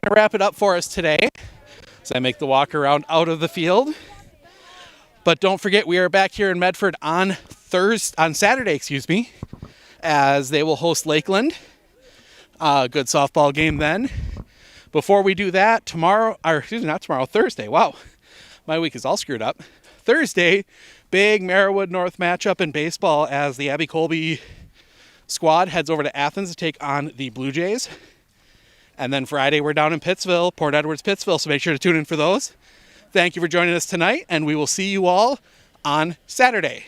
Going to wrap it up for us today as I make the walk around out of the field. But don't forget, we are back here in Medford on Saturday, as they will host Lakeland. Good softball game then. Before we do that, Thursday. Wow, my week is all screwed up. Thursday, big Merriwood North matchup in baseball as the Abby Colby squad heads over to Athens to take on the Blue Jays. And then Friday, we're down in Pittsville, Port Edwards, Pittsville, so make sure to tune in for those. Thank you for joining us tonight, and we will see you all on Saturday.